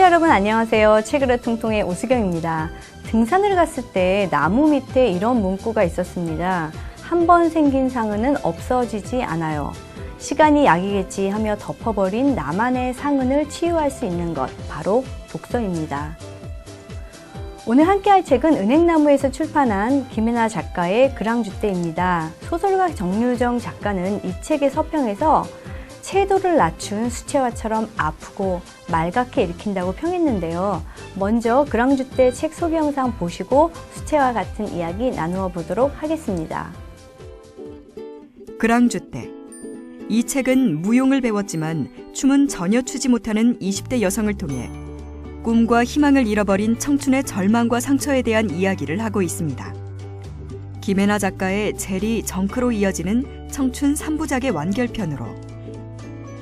여러분 안녕하세요. 책으로 통통의 오수경입니다. 등산을 갔을 때 나무 밑에 이런 문구가 있었습니다. 한 번 생긴 상흔은 없어지지 않아요. 시간이 약이겠지 하며 덮어버린 나만의 상흔을 치유할 수 있는 것, 바로 독서입니다. 오늘 함께할 책은 은행나무에서 출판한 김혜나 작가의 그랑주떼입니다. 소설가 정유정 작가는 이 책의 서평에서 채도를 낮춘 수채화처럼 아프고 말갛게 읽힌다고 평했는데요. 먼저 그랑주떼 책 소개 영상 보시고 수채화 같은 이야기 나누어 보도록 하겠습니다. 그랑주떼. 이 책은 무용을 배웠지만 춤은 전혀 추지 못하는 20대 여성을 통해 꿈과 희망을 잃어버린 청춘의 절망과 상처에 대한 이야기를 하고 있습니다. 김혜나 작가의 제리 정크로 이어지는 청춘 3부작의 완결편으로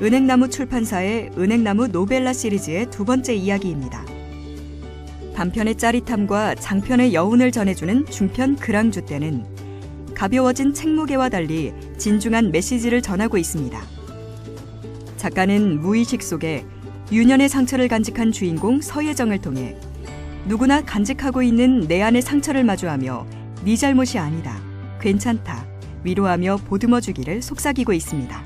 은행나무 출판사의 은행나무 노벨라 시리즈의 두 번째 이야기입니다. 단편의 짜릿함과 장편의 여운을 전해주는 중편 그랑주떼는 가벼워진 책무게와 달리 진중한 메시지를 전하고 있습니다. 작가는 무의식 속에 유년의 상처를 간직한 주인공 서예정을 통해 누구나 간직하고 있는 내 안의 상처를 마주하며 네 잘못이 아니다, 괜찮다, 위로하며 보듬어주기를 속삭이고 있습니다.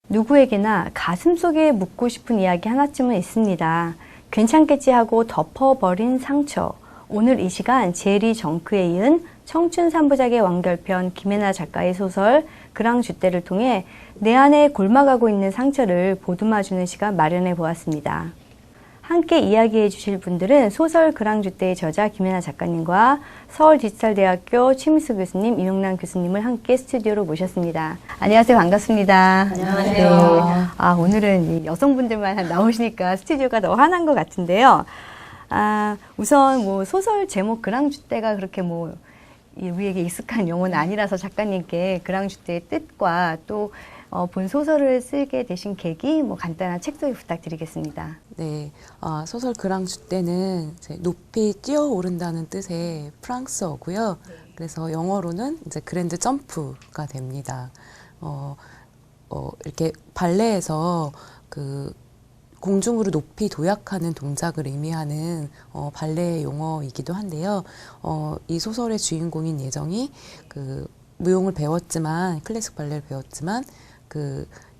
누구에게나 가슴속에 묻고 싶은 이야기 하나쯤은 있습니다. 괜찮겠지 하고 덮어버린 상처. 오늘 이 시간 제리 정크에 이은 청춘 3부작의 완결편 김혜나 작가의 소설 그랑주떼를 통해 내 안에 골마가고 있는 상처를 보듬어주는 시간 마련해 보았습니다. 함께 이야기해 주실 분들은 소설 그랑주떼의 저자 김혜나 작가님과 서울디지털대학교 최미수 교수님, 이용란 교수님을 함께 스튜디오로 모셨습니다. 안녕하세요. 반갑습니다. 안녕하세요. 네. 오늘은 여성분들만 나오시니까 스튜디오가 더 환한 것 같은데요. 우선 소설 제목 그랑주떼가 그렇게 우리에게 익숙한 용어는 아니라서 작가님께 그랑주떼의 뜻과 또 본 소설을 쓰게 되신 계기 간단한 책 소개 부탁드리겠습니다. 네, 소설 그랑주떼는 높이 뛰어오른다는 뜻의 프랑스어고요. 그래서 영어로는 이제 그랜드 점프가 됩니다. 이렇게 발레에서 공중으로 높이 도약하는 동작을 의미하는 발레 용어이기도 한데요. 이 소설의 주인공인 예정이 무용을 배웠지만, 클래식 발레를 배웠지만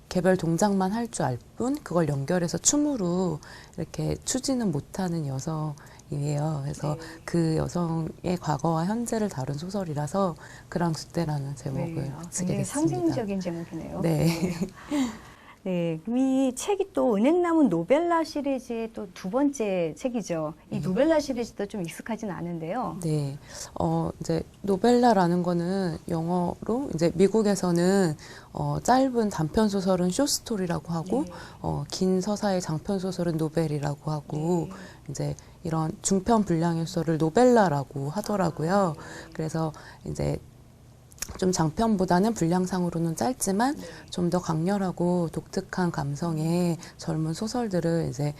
개별 동작만 할 줄 알 뿐 그걸 연결해서 춤으로 이렇게 추지는 못하는 여성이에요. 그래서 그 여성의 과거와 현재를 다룬 소설이라서 그랑주떼라는 제목을 쓰게 됐습니다. 상징적인 제목이네요. 네. 네, 이 책이 또 은행나무 노벨라 시리즈의 또 두 번째 책이죠. 이 노벨라 시리즈도 좀 익숙하진 않은데요. 네, 이제 노벨라라는 거는 영어로 이제 미국에서는 짧은 단편 소설은 쇼스토리라고 하고 긴 서사의 장편 소설은 노벨이라고 하고 이제 이런 중편 분량의 소설을 노벨라라고 하더라고요. 그래서 이제 좀 장편보다는 분량상으로는 짧지만 좀 더 강렬하고 독특한 감성의 젊은 소설들을 이제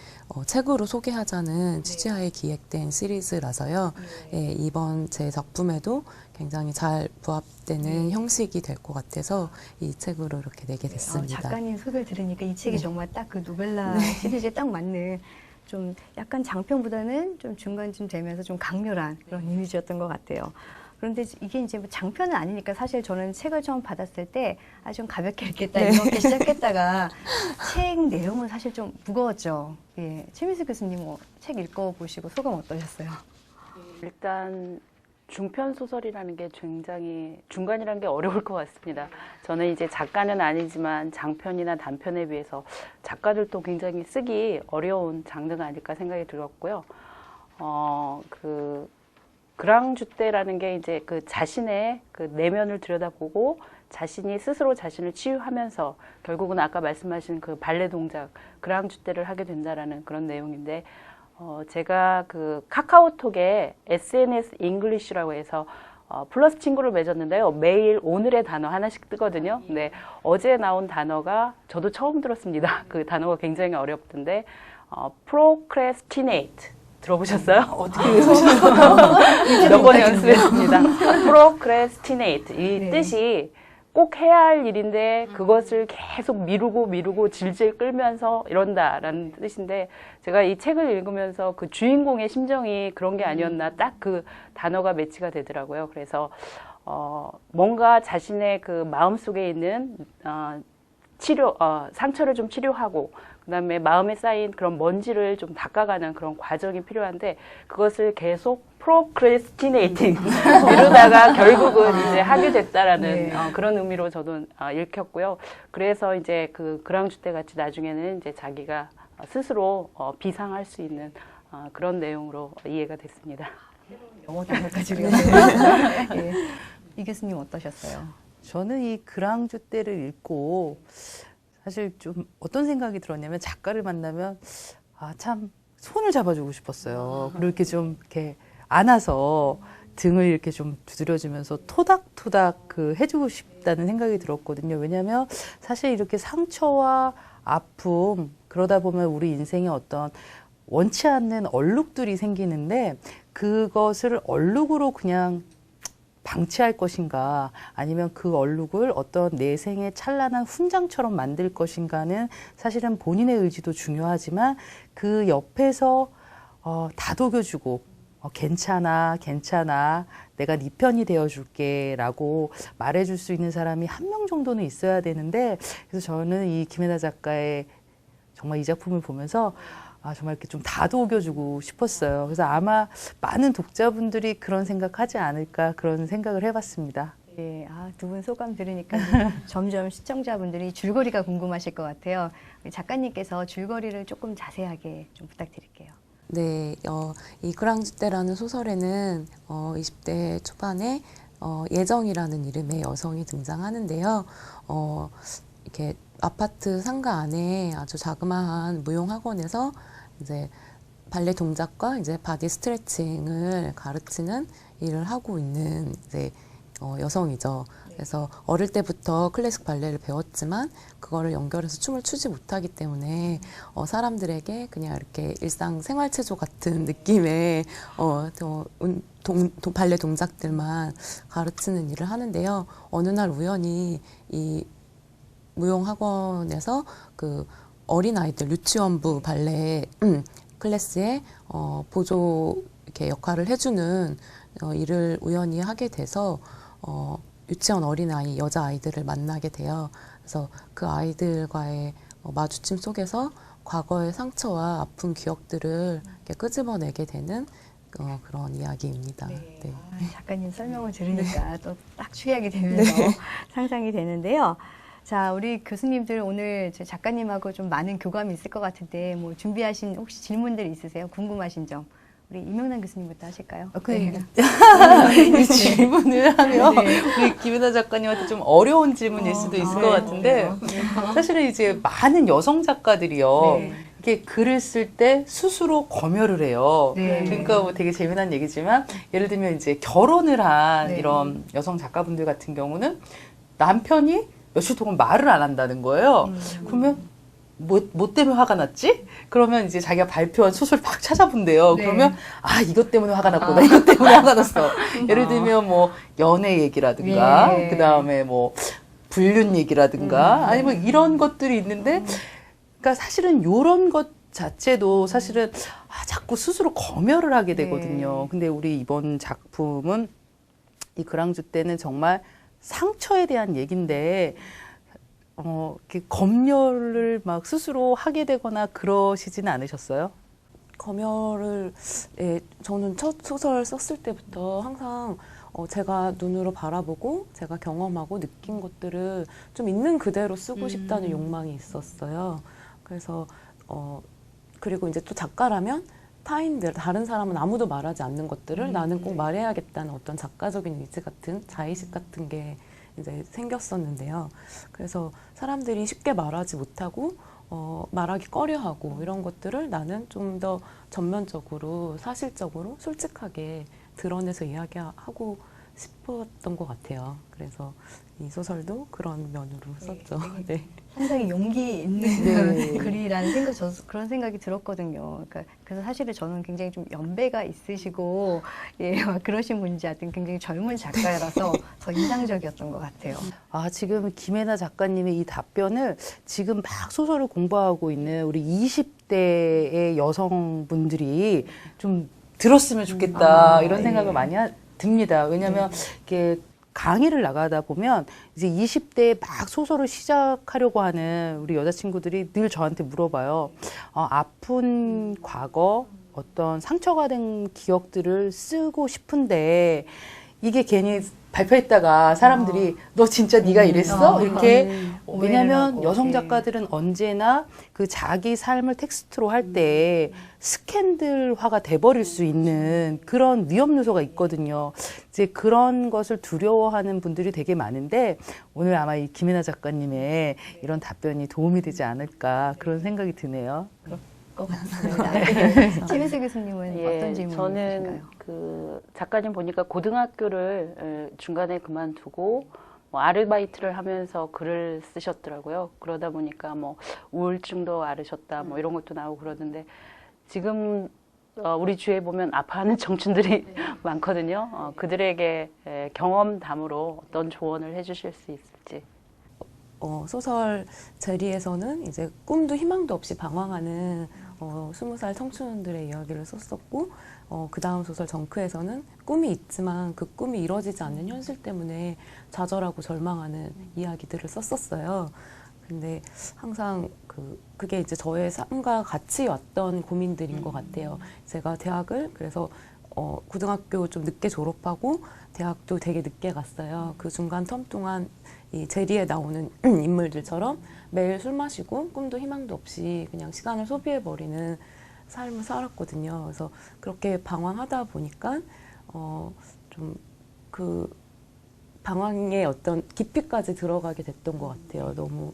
책으로 소개하자는 취지하에 기획된 시리즈라서요. 예, 이번 제 작품에도 굉장히 잘 부합되는 형식이 될 것 같아서 이 책으로 이렇게 내게 됐습니다. 작가님 소개를 들으니까 이 책이 정말 딱 그 노벨라 시리즈에 딱 맞는 좀 약간 장편보다는 좀 중간쯤 되면서 좀 강렬한 그런 이미지였던 것 같아요. 그런데 이게 이제 장편은 아니니까 사실 저는 책을 처음 받았을 때 좀 가볍게 읽겠다 이렇게 시작했다가 책 내용은 사실 좀 무거웠죠. 예, 최미수 교수님 책 읽어보시고 소감 어떠셨어요? 일단 중편 소설이라는 게 굉장히 중간이라는 게 어려울 것 같습니다. 저는 이제 작가는 아니지만 장편이나 단편에 비해서 작가들도 굉장히 쓰기 어려운 장르가 아닐까 생각이 들었고요. 그랑주떼라는 게 이제 자신의 내면을 들여다보고 자신이 스스로 자신을 치유하면서 결국은 아까 말씀하신 발레 동작 그랑주떼를 하게 된다라는 그런 내용인데 제가 카카오톡에 SNS 잉글리쉬라고 해서 플러스 친구를 맺었는데요. 매일 오늘의 단어 하나씩 뜨거든요. 네, 어제 나온 단어가 저도 처음 들었습니다. 그 단어가 굉장히 어렵던데 procrastinate 들어보셨어요? 어떻게 몇 번 연습했습니다. procrastinate 이 뜻이 꼭 해야 할 일인데 그것을 계속 미루고 질질 끌면서 이런다라는 뜻인데 제가 이 책을 읽으면서 그 주인공의 심정이 그런 게 아니었나 딱 그 단어가 매치가 되더라고요. 그래서 뭔가 자신의 그 마음속에 있는 상처를 좀 치료하고 그다음에 마음에 쌓인 그런 먼지를 좀 닦아가는 그런 과정이 필요한데 그것을 계속 procrastinating 미루다가 결국은 이제 하게 됐다라는 그런 의미로 저도 읽혔고요. 그래서 이제 그 그랑주때 같이 나중에는 이제 자기가 스스로 비상할 수 있는 그런 내용으로 이해가 됐습니다. 영어 단어까지 예. 이 교수님 어떠셨어요? 저는 이 그랑주 때를 읽고 사실 좀 어떤 생각이 들었냐면 작가를 만나면 참 손을 잡아주고 싶었어요. 그리고 이렇게 좀 이렇게 안아서 등을 이렇게 좀 두드려주면서 토닥토닥 해주고 싶다는 생각이 들었거든요. 왜냐하면 사실 이렇게 상처와 아픔 그러다 보면 우리 인생에 어떤 원치 않는 얼룩들이 생기는데 그것을 얼룩으로 그냥 방치할 것인가 아니면 그 얼룩을 어떤 내 생의 찬란한 훈장처럼 만들 것인가는 사실은 본인의 의지도 중요하지만 그 옆에서 다독여주고 괜찮아 내가 네 편이 되어줄게 라고 말해줄 수 있는 사람이 한 명 정도는 있어야 되는데 그래서 저는 이 김혜나 작가의 정말 이 작품을 보면서 정말 이렇게 좀 다독여주고 싶었어요. 그래서 아마 많은 독자분들이 그런 생각하지 않을까 그런 생각을 해봤습니다. 예, 두 분 소감 들으니까 점점 시청자분들이 줄거리가 궁금하실 것 같아요. 작가님께서 줄거리를 조금 자세하게 좀 부탁드릴게요. 네, 이 그랑주때라는 소설에는 20대 초반에 예정이라는 이름의 여성이 등장하는데요. 이렇게 아파트 상가 안에 아주 자그마한 무용학원에서 이제 발레 동작과 이제 바디 스트레칭을 가르치는 일을 하고 있는 이제 여성이죠. 그래서 어릴 때부터 클래식 발레를 배웠지만 그거를 연결해서 춤을 추지 못하기 때문에 사람들에게 그냥 이렇게 일상 생활체조 같은 느낌의 발레 동작들만 가르치는 일을 하는데요. 어느 날 우연히 이 무용학원에서 그 어린아이들 유치원부 발레 클래스에 보조 이렇게 역할을 해주는 일을 우연히 하게 돼서 유치원 어린아이 여자아이들을 만나게 돼요. 그래서 그 아이들과의 마주침 속에서 과거의 상처와 아픈 기억들을 이렇게 끄집어내게 되는 그런 이야기입니다. 네. 네. 작가님 설명을 들으니까 또 딱 추리하게 되면서 상상이 되는데요. 자, 우리 교수님들 오늘 작가님하고 좀 많은 교감이 있을 것 같은데 뭐 준비하신 혹시 질문들 있으세요? 궁금하신 점. 우리 이명란 교수님부터 하실까요? 이 질문을 하면 우리 김혜나 작가님한테 좀 어려운 질문일 수도 있을 것 같은데 사실은 이제 많은 여성 작가들이요. 이렇게 글을 쓸 때 스스로 검열을 해요. 그러니까 뭐 되게 재미난 얘기지만 예를 들면 이제 결혼을 한 이런 여성 작가분들 같은 경우는 남편이 며칠 동안 말을 안 한다는 거예요. 그러면 뭐 때문에 화가 났지? 그러면 이제 자기가 발표한 소설 막 찾아본대요. 그러면 이것 때문에 화가 났구나. 이것 때문에 화가 났어. 예를 들면 뭐 연애 얘기라든가 그 다음에 뭐 불륜 얘기라든가 아니면 이런 것들이 있는데 그러니까 사실은 요런 것 자체도 사실은 자꾸 스스로 검열을 하게 되거든요. 근데 우리 이번 작품은 이 그랑주 때는 정말 상처에 대한 얘기인데 이렇게 검열을 막 스스로 하게 되거나 그러시지는 않으셨어요? 검열을 저는 첫 소설 썼을 때부터 항상 제가 눈으로 바라보고 제가 경험하고 느낀 것들을 좀 있는 그대로 쓰고 싶다는 욕망이 있었어요. 그래서 그리고 이제 또 작가라면 타인들, 다른 사람은 아무도 말하지 않는 것들을 나는 꼭 말해야겠다는 어떤 작가적인 의지 같은, 자의식 같은 게 이제 생겼었는데요. 그래서 사람들이 쉽게 말하지 못하고 말하기 꺼려하고 이런 것들을 나는 좀 더 전면적으로 사실적으로 솔직하게 드러내서 이야기하고 싶었던 것 같아요. 그래서 이 소설도 그런 면으로 썼죠. 네. 상당히 용기 있는 네. 글이라는 생각, 저도 그런 생각이 들었거든요. 그러니까 그래서 사실은 저는 굉장히 좀 연배가 있으시고, 예, 막 그러신 분인지 하여튼 굉장히 젊은 작가라서 더 인상적이었던 것 같아요. 아, 지금 김혜나 작가님의 이 답변을 지금 막 소설을 공부하고 있는 우리 20대의 여성분들이 좀 들었으면 좋겠다, 이런 생각을 많이 듭니다. 왜냐하면 이렇게 강의를 나가다 보면 이제 20대에 막 소설을 시작하려고 하는 우리 여자친구들이 늘 저한테 물어봐요. 아픈 과거, 어떤 상처가 된 기억들을 쓰고 싶은데 이게 괜히 발표했다가 사람들이 너 진짜 네가 이랬어? 이렇게 왜냐하면 여성 작가들은 언제나 그 자기 삶을 텍스트로 할 때 스캔들화가 돼버릴 수 있는 그런 위험 요소가 있거든요. 이제 그런 것을 두려워하는 분들이 되게 많은데 오늘 아마 이 김혜나 작가님의 이런 답변이 도움이 되지 않을까 그런 생각이 드네요. 것 같습니다. 최민수 교수님은 예, 어떤 질문이 저는 있으신가요? 그 작가님 보니까 고등학교를 중간에 그만두고 뭐 아르바이트를 하면서 글을 쓰셨더라고요. 그러다 보니까 뭐 우울증도 앓으셨다 뭐 이런 것도 나오고 그러는데 지금 우리 주위에 보면 아파하는 청춘들이 많거든요. 그들에게 경험담으로 어떤 조언을 해주실 수 있을지. 소설 제리에서는 이제 꿈도 희망도 없이 방황하는 20살 청춘들의 이야기를 썼었고, 그 다음 소설 정크에서는 꿈이 있지만 그 꿈이 이루어지지 않는 현실 때문에 좌절하고 절망하는 이야기들을 썼었어요. 근데 항상 그게 이제 저의 삶과 같이 왔던 고민들인 것 같아요. 제가 대학을 그래서 고등학교 좀 늦게 졸업하고 대학도 되게 늦게 갔어요. 그 중간 텀 동안 이 제리에 나오는 인물들처럼 매일 술 마시고 꿈도 희망도 없이 그냥 시간을 소비해버리는 삶을 살았거든요. 그래서 그렇게 방황하다 보니까 좀 그 방황의 어떤 깊이까지 들어가게 됐던 것 같아요. 너무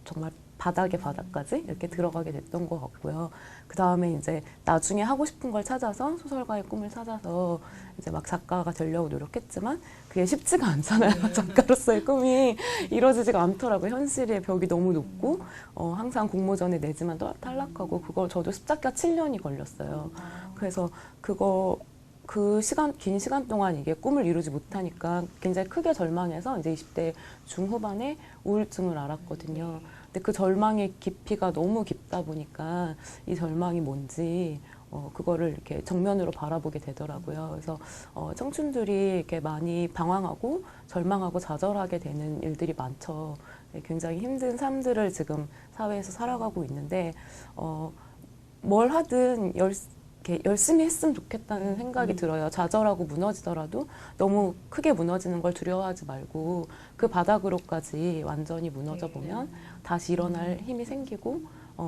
정말 바닥의 바닥까지 이렇게 들어가게 됐던 것 같고요. 그 다음에 이제 나중에 하고 싶은 걸 찾아서 소설가의 꿈을 찾아서 이제 막 작가가 되려고 노력했지만 그게 쉽지가 않잖아요. 작가로서의 꿈이 이루어지지가 않더라고요. 현실의 벽이 너무 높고 항상 공모전에 내지만 탈락하고 그걸 저도 습작가 7년이 걸렸어요. 그래서 긴 시간 동안 이게 꿈을 이루지 못하니까 굉장히 크게 절망해서 이제 20대 중후반에 우울증을 앓았거든요. 근데 그 절망의 깊이가 너무 깊다 보니까 이 절망이 뭔지 그거를 이렇게 정면으로 바라보게 되더라고요. 그래서 청춘들이 이렇게 많이 방황하고 절망하고 좌절하게 되는 일들이 많죠. 굉장히 힘든 삶들을 지금 사회에서 살아가고 있는데 뭘 하든 이렇게 열심히 했으면 좋겠다는 생각이 들어요. 좌절하고 무너지더라도 너무 크게 무너지는 걸 두려워하지 말고 그 바닥으로까지 완전히 무너져 보면 다시 일어날 힘이 생기고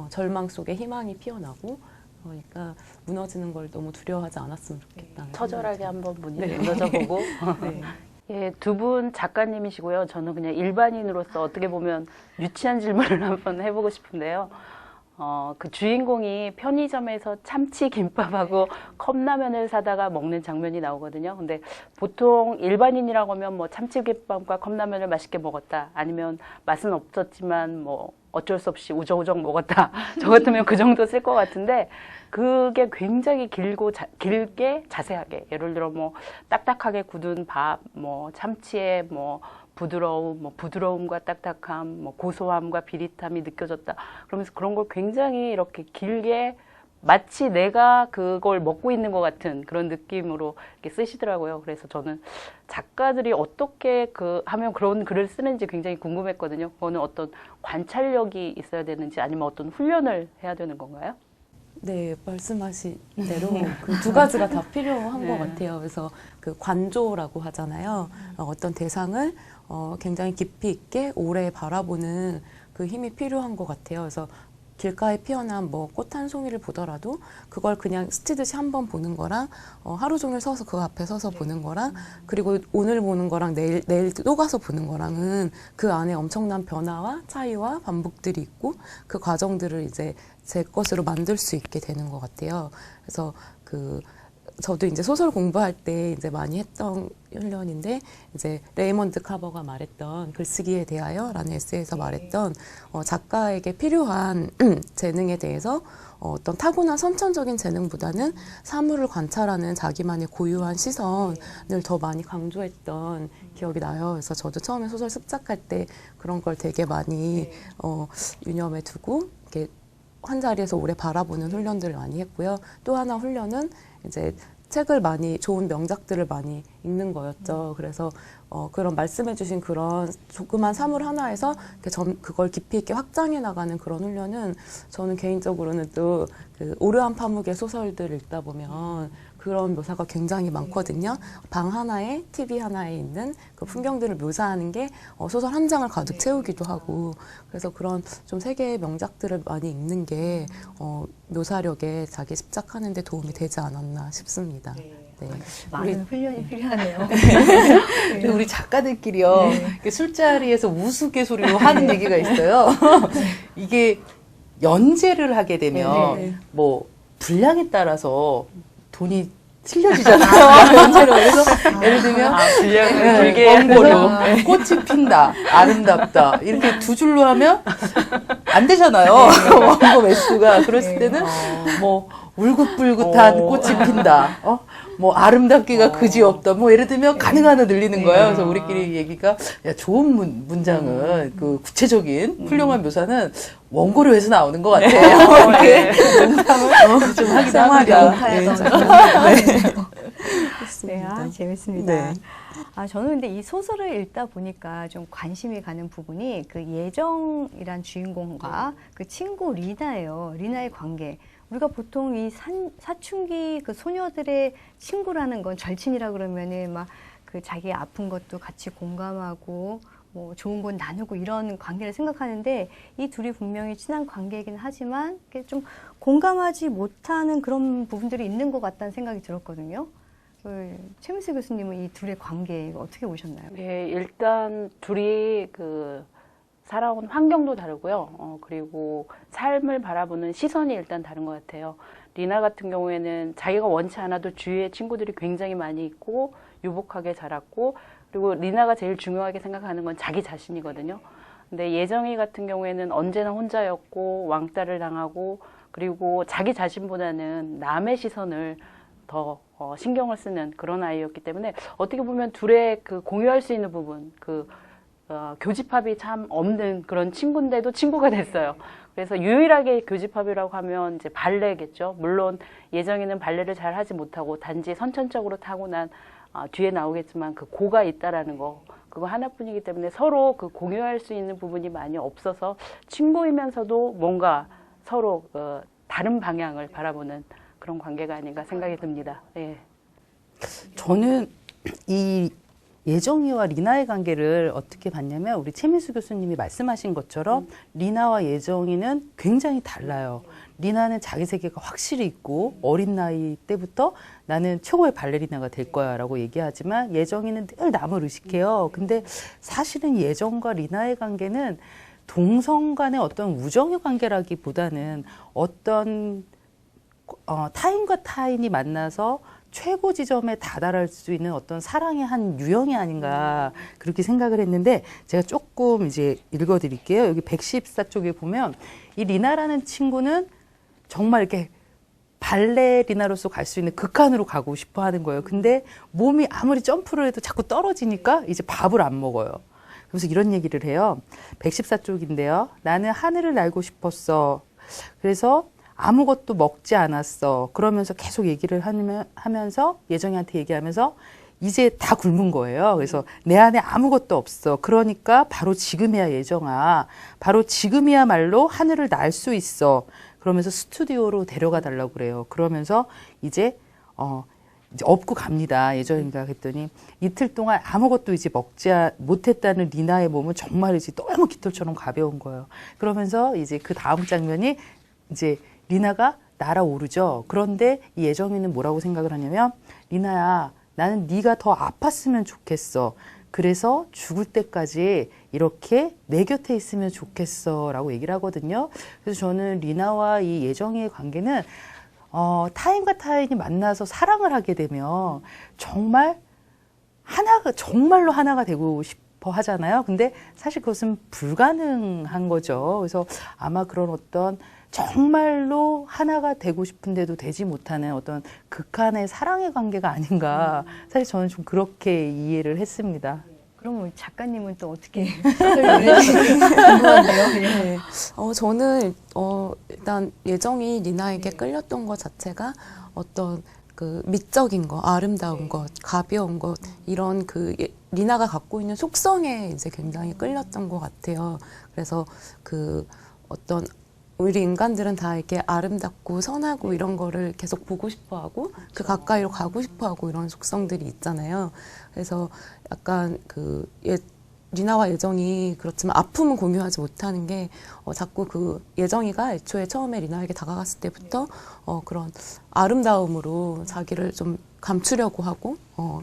절망 속에 희망이 피어나고 그러니까 무너지는 걸 너무 두려워하지 않았으면 좋겠다는 처절하게 한번 네. 무너져보고. 네. 예, 두 분 작가님이시고요. 저는 그냥 일반인으로서 어떻게 보면 유치한 질문을 한번 해보고 싶은데요. 그 주인공이 편의점에서 참치 김밥하고 컵라면을 사다가 먹는 장면이 나오거든요. 근데 보통 일반인이라고 하면 뭐 참치 김밥과 컵라면을 맛있게 먹었다. 아니면 맛은 없었지만 뭐 어쩔 수 없이 우적우적 먹었다. 저 같으면 그 정도 쓸 것 같은데 그게 굉장히 길게 자세하게 예를 들어 뭐 딱딱하게 굳은 밥, 뭐 참치에 뭐 부드러움과 딱딱함, 뭐 고소함과 비릿함이 느껴졌다. 그러면서 그런 걸 굉장히 이렇게 길게 마치 내가 그걸 먹고 있는 것 같은 그런 느낌으로 이렇게 쓰시더라고요. 그래서 저는 작가들이 어떻게 하면 그런 글을 쓰는지 굉장히 궁금했거든요. 그거는 어떤 관찰력이 있어야 되는지 아니면 어떤 훈련을 해야 되는 건가요? 네, 말씀하신 대로 그 두 가지가 다 필요한 것 같아요. 그래서 그 관조라고 하잖아요. 어떤 대상을 굉장히 깊이 있게 오래 바라보는 그 힘이 필요한 것 같아요. 그래서 길가에 피어난 뭐 꽃 한 송이를 보더라도 그걸 그냥 스치듯이 한 번 보는 거랑 하루 종일 서서 그 앞에 서서 보는 거랑 그리고 오늘 보는 거랑 내일 또 가서 보는 거랑은 그 안에 엄청난 변화와 차이와 반복들이 있고 그 과정들을 이제 제 것으로 만들 수 있게 되는 것 같아요. 그래서 저도 이제 소설 공부할 때 이제 많이 했던 훈련인데, 이제 레이먼드 카버가 말했던 글쓰기에 대하여라는 에세이에서 말했던 작가에게 필요한 재능에 대해서 어떤 타고난 선천적인 재능보다는 사물을 관찰하는 자기만의 고유한 시선을 더 많이 강조했던 기억이 나요. 그래서 저도 처음에 소설 습작할 때 그런 걸 되게 많이 유념해 두고 이렇게 한 자리에서 오래 바라보는 훈련들을 많이 했고요. 또 하나 훈련은 이제 책을 많이, 좋은 명작들을 많이 읽는 거였죠. 그래서 그런 말씀해주신 그런 조그만 사물 하나에서 그걸 깊이 있게 확장해 나가는 그런 훈련은 저는 개인적으로는 또 그 오르한 파묵의 소설들 읽다 보면 그런 묘사가 굉장히 많거든요. 방 하나에 TV 하나에 있는 그 풍경들을 묘사하는 게 소설 한 장을 가득 채우기도 하고, 그래서 그런 좀 세계의 명작들을 많이 읽는 게 묘사력에 자기 집착하는 데 도움이 되지 않았나 싶습니다. 네. 많은 훈련이 필요하네요. 근데 우리 작가들끼리요, 이렇게 술자리에서 우스갯소리로 하는 얘기가 있어요. 이게 연재를 하게 되면 뭐 분량에 따라서 돈이 틀려지잖아요. 연재로. 그래서 예를 들면 분량을 길게 원고료, 꽃이 핀다, 아름답다 이렇게 두 줄로 하면 안 되잖아요. 원고 매수가. 그랬을 때는 뭐 울긋불긋한 꽃이 핀다. 뭐 아름답기가 그지없다. 뭐 예를 들면 가능한 한 늘리는 거예요. 그래서 우리끼리 얘기가, 야, 좋은 문장은 그 구체적인 훌륭한 묘사는 원고료에서 나오는 것 같아. 이렇게 농담을 좀 하기도 합니다. 네, 재밌습니다. 네. 저는 근데 이 소설을 읽다 보니까 좀 관심이 가는 부분이 그 예정이란 주인공과 그 친구 리나예요. 리나의 관계. 우리가 보통 이 사춘기 그 소녀들의 친구라는 건 절친이라 그러면은 막 그 자기 아픈 것도 같이 공감하고 뭐 좋은 건 나누고 이런 관계를 생각하는데, 이 둘이 분명히 친한 관계이긴 하지만 좀 공감하지 못하는 그런 부분들이 있는 것 같다는 생각이 들었거든요. 최민수 교수님은 이 둘의 관계 어떻게 보셨나요? 네, 일단 둘이 그 살아온 환경도 다르고요. 그리고 삶을 바라보는 시선이 일단 다른 것 같아요. 리나 같은 경우에는 자기가 원치 않아도 주위에 친구들이 굉장히 많이 있고 유복하게 자랐고, 그리고 리나가 제일 중요하게 생각하는 건 자기 자신이거든요. 근데 예정이 같은 경우에는 언제나 혼자였고 왕따를 당하고, 그리고 자기 자신보다는 남의 시선을 더 신경을 쓰는 그런 아이였기 때문에 어떻게 보면 둘의 그 공유할 수 있는 부분, 교집합이 참 없는 그런 친구인데도 친구가 됐어요. 그래서 유일하게 교집합이라고 하면 이제 발레겠죠. 물론 예정이는 발레를 잘 하지 못하고 단지 선천적으로 타고난, 뒤에 나오겠지만 그 고가 있다라는 거, 그거 하나뿐이기 때문에 서로 그 공유할 수 있는 부분이 많이 없어서 친구이면서도 뭔가 서로 다른 방향을 바라보는 그런 관계가 아닌가 생각이 듭니다. 예. 저는 이 예정이와 리나의 관계를 어떻게 봤냐면, 우리 최민수 교수님이 말씀하신 것처럼 리나와 예정이는 굉장히 달라요. 리나는 자기 세계가 확실히 있고 어린 나이 때부터 나는 최고의 발레리나가 될 거야 라고 얘기하지만, 예정이는 늘 남을 의식해요. 근데 사실은 예정과 리나의 관계는 동성 간의 어떤 우정의 관계라기보다는 어떤 타인과 타인이 만나서 최고 지점에 다다를 수 있는 어떤 사랑의 한 유형이 아닌가, 그렇게 생각을 했는데, 제가 조금 이제 읽어드릴게요. 여기 114쪽에 보면 이 리나라는 친구는 정말 이렇게 발레리나로서 갈 수 있는 극한으로 가고 싶어 하는 거예요. 근데 몸이 아무리 점프를 해도 자꾸 떨어지니까 이제 밥을 안 먹어요. 그래서 이런 얘기를 해요. 114쪽인데요. 나는 하늘을 날고 싶었어. 그래서 아무것도 먹지 않았어. 그러면서 계속 얘기를 하면서 예정이한테 얘기하면서 이제 다 굶은 거예요. 그래서 내 안에 아무것도 없어. 그러니까 바로 지금이야, 예정아. 바로 지금이야말로 하늘을 날 수 있어. 그러면서 스튜디오로 데려가 달라고 그래요. 그러면서 이제 업고 갑니다. 예정이가. 그랬더니 이틀 동안 아무것도 이제 먹지 못했다는 리나의 몸은 정말 이제 너무 깃털처럼 가벼운 거예요. 그러면서 이제 그 다음 장면이 이제 리나가 날아오르죠. 그런데 이 예정이는 뭐라고 생각을 하냐면, 리나야, 나는 네가 더 아팠으면 좋겠어. 그래서 죽을 때까지 이렇게 내 곁에 있으면 좋겠어 라고 얘기를 하거든요. 그래서 저는 리나와 이 예정이의 관계는 타인과 타인이 만나서 사랑을 하게 되면 정말로 하나가 되고 싶어 하잖아요. 근데 사실 그것은 불가능한 거죠. 그래서 아마 그런 어떤 정말로 하나가 되고 싶은데도 되지 못하는 어떤 극한의 사랑의 관계가 아닌가. 사실 저는 좀 그렇게 이해를 했습니다. 그럼 우리 작가님은 또 어떻게 궁금한데요? 네. 저는 일단 예정이 리나에게 끌렸던 것 자체가 어떤 그 미적인 것, 아름다운 것, 가벼운 것 이런 리나가 갖고 있는 속성에 이제 굉장히 끌렸던 것 같아요. 그래서 그 어떤 우리 인간들은 다 이렇게 아름답고 선하고 이런 거를 계속 보고 싶어하고 그 가까이로 가고 싶어하고 이런 속성들이 있잖아요. 그래서 약간 리나와 예정이 그렇지만 아픔은 공유하지 못하는 게 자꾸 그 예정이가 애초에 처음에 리나에게 다가갔을 때부터 그런 아름다움으로 자기를 좀 감추려고 하고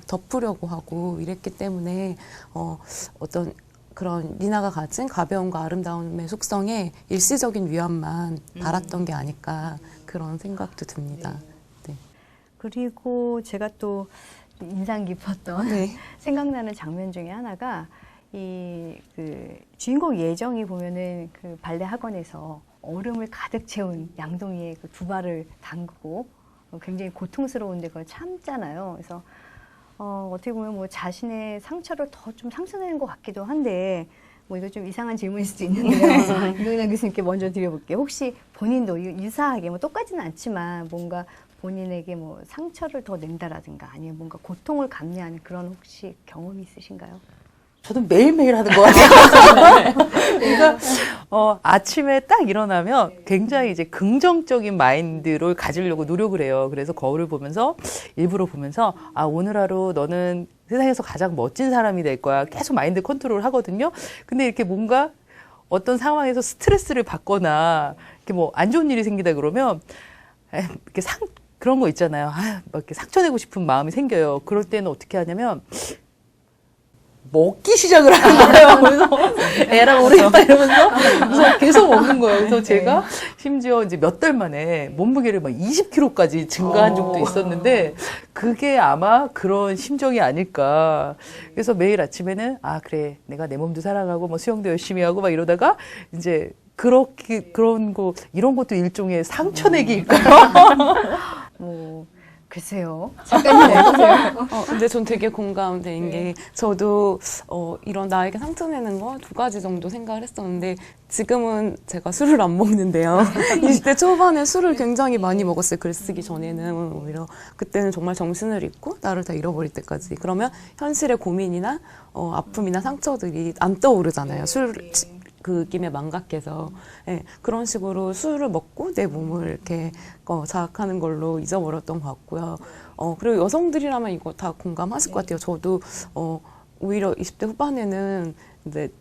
덮으려고 하고 이랬기 때문에 어떤 그런 리나가 가진 가벼움과 아름다움의 속성에 일시적인 위안만 달았던 게 아닐까 그런 생각도 듭니다. 네. 그리고 제가 또 인상 깊었던 네. 생각나는 장면 중에 하나가 주인공 예정이 보면은 그 발레 학원에서 얼음을 가득 채운 양동이에 그 두 발을 담그고 굉장히 고통스러운데 그걸 참잖아요. 그래서 어떻게 보면 뭐 자신의 상처를 더 좀 상처내는 것 같기도 한데 뭐 이거 좀 이상한 질문일 수도 있는데요. 이동현 교수님께 먼저 드려볼게요. 혹시 본인도 유사하게 뭐 똑같지는 않지만 뭔가 본인에게 뭐 상처를 더 낸다라든가 아니면 뭔가 고통을 감내하는 그런 혹시 경험이 있으신가요? 저도 매일매일 하는 것 같아요. 그러니까 아침에 딱 일어나면 굉장히 이제 긍정적인 마인드를 가지려고 노력을 해요. 그래서 거울을 보면서 일부러 보면서 오늘 하루 너는 세상에서 가장 멋진 사람이 될 거야. 계속 마인드 컨트롤을 하거든요. 근데 이렇게 뭔가 어떤 상황에서 스트레스를 받거나 이렇게 뭐 안 좋은 일이 생기다 그러면 이렇게 그런 거 있잖아요. 막 이렇게 상처내고 싶은 마음이 생겨요. 그럴 때는 어떻게 하냐면 먹기 시작을 하는 거예요. 그래서 에라 모르겠다 이러면서 그래서 계속 먹는 거예요. 그래서 제가 심지어 이제 몇 달 만에 몸무게를 막 20kg까지 증가한 적도 있었는데 그게 아마 그런 심정이 아닐까. 그래서 매일 아침에는 그래 내가 내 몸도 사랑하고 뭐 수영도 열심히 하고 막 이러다가 이제 이런 것도 일종의 상처내기일까요? 글쎄요. 작가님 어떠세요? 근데 전 되게 공감되는 게 저도 이런 나에게 상처내는 거 2가지 정도 생각을 했었는데 지금은 제가 술을 안 먹는데요. 20대 초반에 술을 굉장히 많이 먹었어요. 글 쓰기 전에는 오히려 그때는 정말 정신을 잃고 나를 다 잃어버릴 때까지. 그러면 현실의 고민이나 아픔이나 상처들이 안 떠오르잖아요. 그 김에 망각해서 그런 식으로 술을 먹고 내 몸을 이렇게 자학하는 걸로 잊어버렸던 것 같고요. 그리고 여성들이라면 이거 다 공감하실 것 같아요. 저도 오히려 20대 후반에는 이제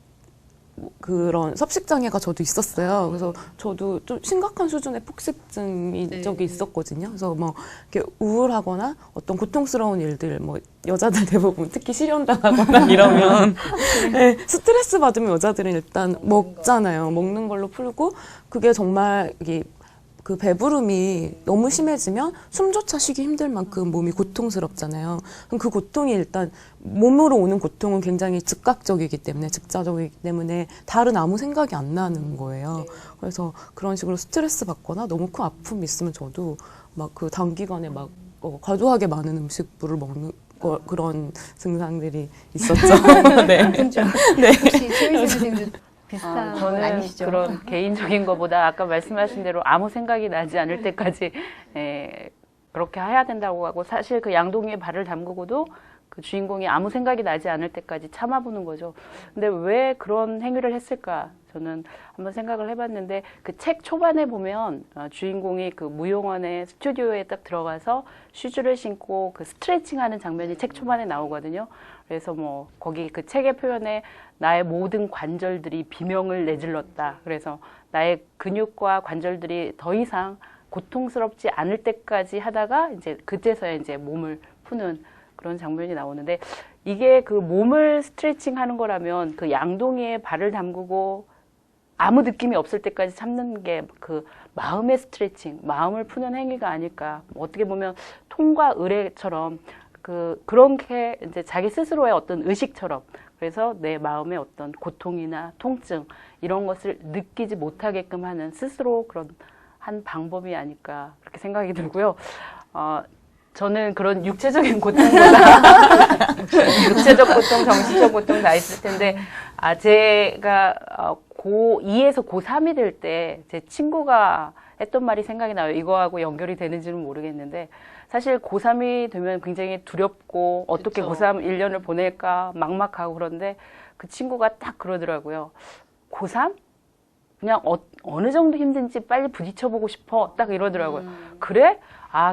그런 섭식장애가 저도 있었어요. 그래서 저도 좀 심각한 수준의 폭식증이 적이 있었거든요. 그래서 뭐 이렇게 우울하거나 어떤 고통스러운 일들, 뭐 여자들 대부분 특히 실연당하거나 이러면 스트레스 받으면 여자들은 일단 먹잖아요. 먹는 걸로 풀고 그게 정말 그 배부름이 너무 심해지면 숨조차 쉬기 힘들 만큼 몸이 고통스럽잖아요. 그럼 그 고통이 일단 몸으로 오는 고통은 굉장히 즉각적이기 때문에 즉자적이기 때문에 다른 아무 생각이 안 나는 거예요. 그래서 그런 식으로 스트레스 받거나 너무 큰 아픔이 있으면 저도 막 그 단기간에 막 과도하게 많은 음식물을 먹는 그런 증상들이 있었죠. 네. 네. 혹시 최민수 선생님도 비슷한 건 저는 아니시죠? 그런 개인적인 것보다 아까 말씀하신 대로 아무 생각이 나지 않을 때까지 그렇게 해야 된다고 하고 사실 그 양동이에 발을 담그고도 그 주인공이 아무 생각이 나지 않을 때까지 참아보는 거죠. 근데 왜 그런 행위를 했을까? 저는 한번 생각을 해봤는데 그 책 초반에 보면 주인공이 그 무용원의 스튜디오에 딱 들어가서 슈즈를 신고 그 스트레칭하는 장면이 책 초반에 나오거든요. 그래서 뭐 거기 그 책의 표현에 나의 모든 관절들이 비명을 내질렀다. 그래서 나의 근육과 관절들이 더 이상 고통스럽지 않을 때까지 하다가 이제 그때서야 이제 몸을 푸는 그런 장면이 나오는데 이게 그 몸을 스트레칭 하는 거라면 그 양동이에 발을 담그고 아무 느낌이 없을 때까지 참는 게 그 마음의 스트레칭, 마음을 푸는 행위가 아닐까. 어떻게 보면 통과 의례처럼 그렇게 이제 자기 스스로의 어떤 의식처럼 그래서 내 마음의 어떤 고통이나 통증 이런 것을 느끼지 못하게끔 하는 스스로 그런 한 방법이 아닐까 그렇게 생각이 들고요. 저는 그런 육체적인 고통보다 육체적 고통, 정신적 고통 다 있을 텐데 제가 고2에서 고3이 될 때 제 친구가 했던 말이 생각이 나요. 이거하고 연결이 되는지는 모르겠는데 사실 고3이 되면 굉장히 두렵고 어떻게 그쵸. 고3 1년을 보낼까 막막하고 그런데 그 친구가 딱 그러더라고요. 고3? 그냥 어느 정도 힘든지 빨리 부딪혀보고 싶어. 딱 이러더라고요. 그래?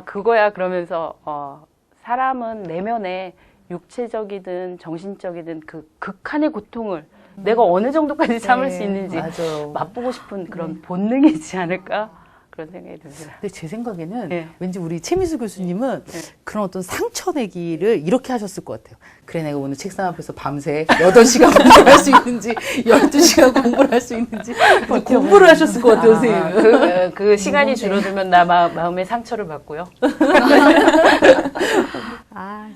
그거야. 그러면서 사람은 내면에 육체적이든 정신적이든 그 극한의 고통을 내가 어느 정도까지 참을 수 있는지 맞아요. 맛보고 싶은 그런 본능이지 않을까? 그런 생각이 듭니다. 근데 제 생각에는 네. 왠지 우리 최미수 교수님은 그런 어떤 상처 내기를 이렇게 하셨을 것 같아요. 그래, 내가 오늘 책상 앞에서 밤새 8시간 공부를 할 수 있는지, 12시간 공부를 할 수 있는지, 공부를 하셨을 것 같아요, 선생님. 그 시간이 줄어들면 나 마음의 상처를 받고요.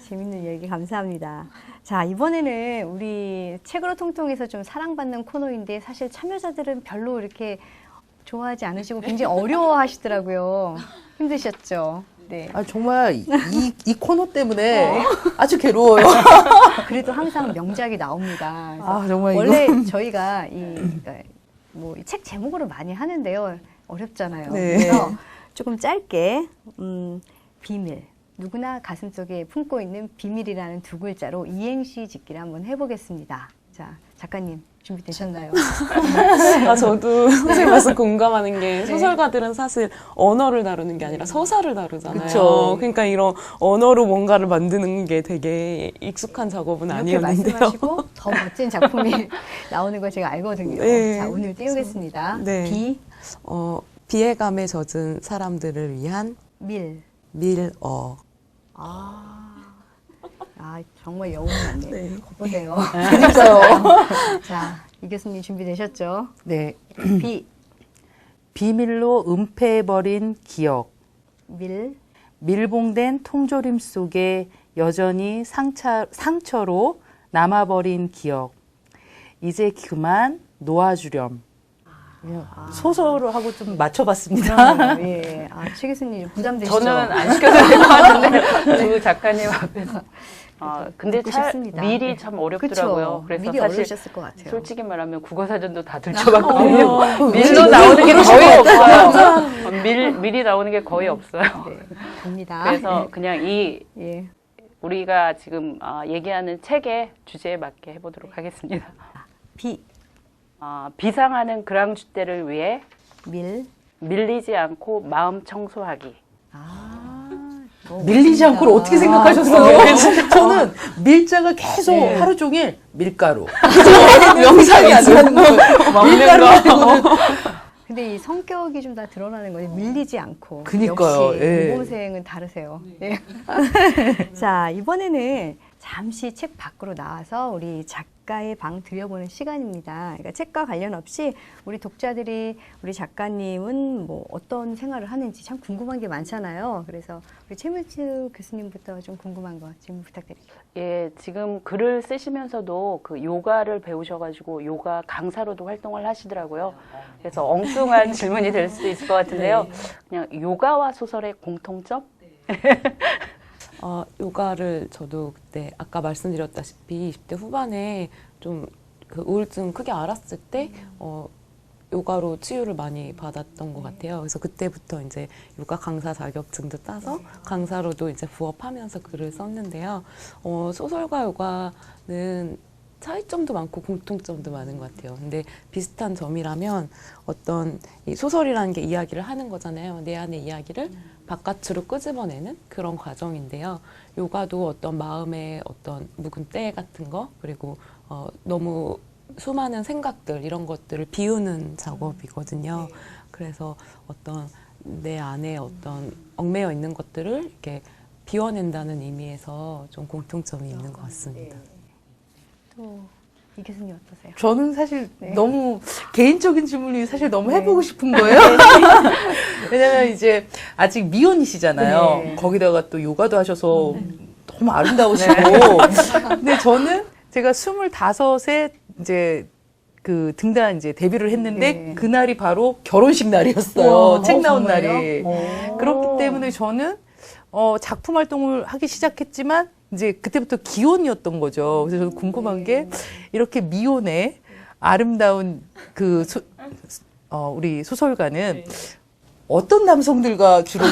재밌는 얘기 감사합니다. 자, 이번에는 우리 책으로 통통해서 좀 사랑받는 코너인데 사실 참여자들은 별로 이렇게 좋아하지 않으시고 굉장히 어려워하시더라고요. 힘드셨죠? 네. 정말 이 코너 때문에 아주 괴로워요. 그래도 항상 명작이 나옵니다. 그래서 정말 이거. 원래 저희가 이 책 제목으로 많이 하는데요. 어렵잖아요. 네. 그래서 조금 짧게 비밀. 누구나 가슴속에 품고 있는 비밀이라는 2글자로 이행시 짓기를 한번 해보겠습니다. 자, 작가님 준비되셨나요? 저도 선생님 말씀 공감하는 게 소설가들은 사실 언어를 다루는 게 아니라 서사를 다루잖아요. 그쵸. 그러니까 이런 언어로 뭔가를 만드는 게 되게 익숙한 작업은 이렇게 아니었는데요. 말씀하시고 더 멋진 작품이 나오는 걸 제가 알거든요. 네. 자, 오늘 띄우겠습니다. 네. 비애감에 젖은 사람들을 위한 밀. 밀어. 정말 여운이 많네요. 네. 보세요. 자, 이 교수님 준비되셨죠? 네. 비, 비밀로 은폐해버린 기억. 밀, 밀봉된 통조림 속에 여전히 상처로 남아버린 기억. 이제 그만 놓아주렴. 소설을 하고 좀 맞춰봤습니다. 예. 최 교수님 부담되시죠? 저는 안 시켜도 될 것 같은데 두 작가님 앞에서. 근데 듣고 싶습니다. 미리 네. 참 어렵더라고요. 그쵸? 그래서 미리 사실 어려우셨을 것 같아요. 솔직히 말하면 국어사전도 다 들춰봤거든요. 밀로 나오는 게 거의 없어요. 밀이 나오는 게 거의 없어요. 네, 됩니다. 그래서 그냥 예. 우리가 지금 얘기하는 책의 주제에 맞게 해보도록 하겠습니다. 비, 비상하는 그랑주대를 위해 밀, 밀리지 않고 마음 청소하기. 밀리지 않고를 어떻게 생각하셨어요? 저는 밀자가 계속 하루 종일 밀가루. 명상이 안 되는 거예요. 밀가루. 근데 이 성격이 좀 다 드러나는 거지 밀리지 않고. 그니까요. 역시 예. 공범생은 다르세요. 네. 자, 이번에는 잠시 책 밖으로 나와서 우리 작가의 방 들여보는 시간입니다. 그러니까 책과 관련 없이 우리 독자들이 우리 작가님은 뭐 어떤 생활을 하는지 참 궁금한 게 많잖아요. 그래서 우리 최미수 교수님부터 좀 궁금한 거 질문 부탁드릴게요. 예, 지금 글을 쓰시면서도 그 요가를 배우셔가지고 요가 강사로도 활동을 하시더라고요. 그래서 엉뚱한 질문이 될 수도 있을 것 같은데요. 그냥 요가와 소설의 공통점? 요가를 저도 그때 아까 말씀드렸다시피 20대 후반에 좀 그 우울증 크게 알았을 때 요가로 치유를 많이 받았던 것 같아요. 그래서 그때부터 이제 요가 강사 자격증도 따서 강사로도 이제 부업하면서 글을 썼는데요. 소설과 요가는 차이점도 많고 공통점도 많은 것 같아요. 근데 비슷한 점이라면 어떤 이 소설이라는 게 이야기를 하는 거잖아요. 내 안의 이야기를 바깥으로 끄집어내는 그런 과정인데요. 요가도 어떤 마음의 어떤 묵은 때 같은 거 그리고 너무 수많은 생각들 이런 것들을 비우는 작업이거든요. 그래서 어떤 내 안에 어떤 얽매여 있는 것들을 이렇게 비워낸다는 의미에서 좀 공통점이 있는 것 같습니다. 또 이 교수님 어떠세요? 저는 사실 네. 너무 개인적인 질문이 사실 너무 네. 해보고 싶은 거예요. 왜냐면 이제 아직 미혼이시잖아요. 네. 거기다가 또 요가도 하셔서 너무 아름다우시고. 근데 저는 제가 25에 이제 그 등단 이제 데뷔를 했는데 네. 그날이 바로 결혼식 날이었어요. 우와, 책 나온 정말요? 날이. 그렇기 때문에 저는 작품 활동을 하기 시작했지만 이제 그때부터 기혼이었던 거죠. 그래서 저는 궁금한 게 이렇게 미혼의 아름다운 그 우리 소설가는 어떤 남성들과 주로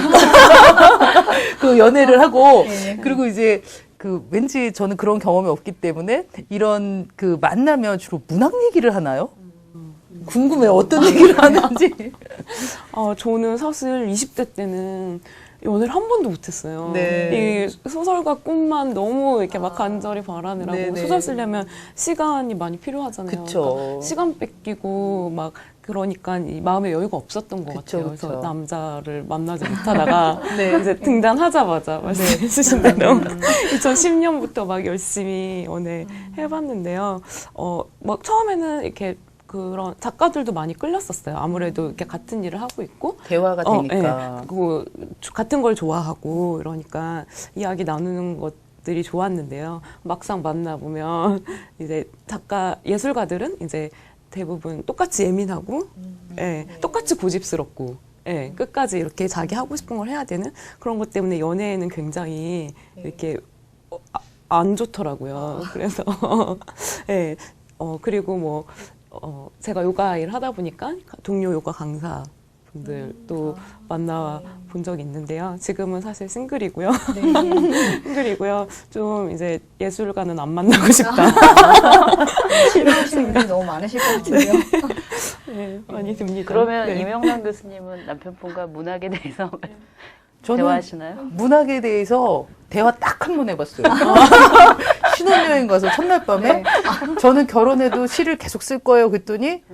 그 연애를 하고 그리고 이제 그 왠지 저는 그런 경험이 없기 때문에 이런 그 만나면 주로 문학 얘기를 하나요? 궁금해요. 어떤 얘기를 하는지. 저는 사실 20대 때는 연애를 한 번도 못했어요. 네. 이 소설가 꿈만 너무 이렇게 막 간절히 바라느라고 네네. 소설 쓰려면 시간이 많이 필요하잖아요. 그쵸. 그러니까 시간 뺏기고 막 그러니까 이 마음의 여유가 없었던 것 그쵸, 같아요. 그쵸. 그래서 남자를 만나지 못하다가 네. 이제 등단하자마자 말씀해 주신 대로 2010년부터 막 열심히 연애 해봤는데요. 막 처음에는 이렇게 그런 작가들도 많이 끌렸었어요. 아무래도 이렇게 같은 일을 하고 있고 대화가 되니까. 그리고 같은 걸 좋아하고 이러니까 이야기 나누는 것들이 좋았는데요. 막상 만나보면 이제 예술가들은 이제 대부분 똑같이 예민하고, 똑같이 고집스럽고, 끝까지 이렇게 자기 하고 싶은 걸 해야 되는 그런 것 때문에 연애에는 굉장히 이렇게 안 좋더라고요. 그래서, 그리고 뭐, 제가 요가 일 하다 보니까 동료 요가 강사 분들도 만나 본 적이 있는데요. 지금은 사실 싱글이고요. 싱글이고요. 좀 이제 예술가는 안 만나고 싶다. 싫어하시는 분이 너무 많으실 것 같은데요. 네, 많이 듭니다. 그러면 네. 이명란 교수님은 남편분과 문학에 대해서 저는 대화하시나요? 문학에 대해서 대화 딱 한 번 해봤어요. 신혼여행 가서 첫날 밤에 저는 결혼해도 시를 계속 쓸 거예요. 그랬더니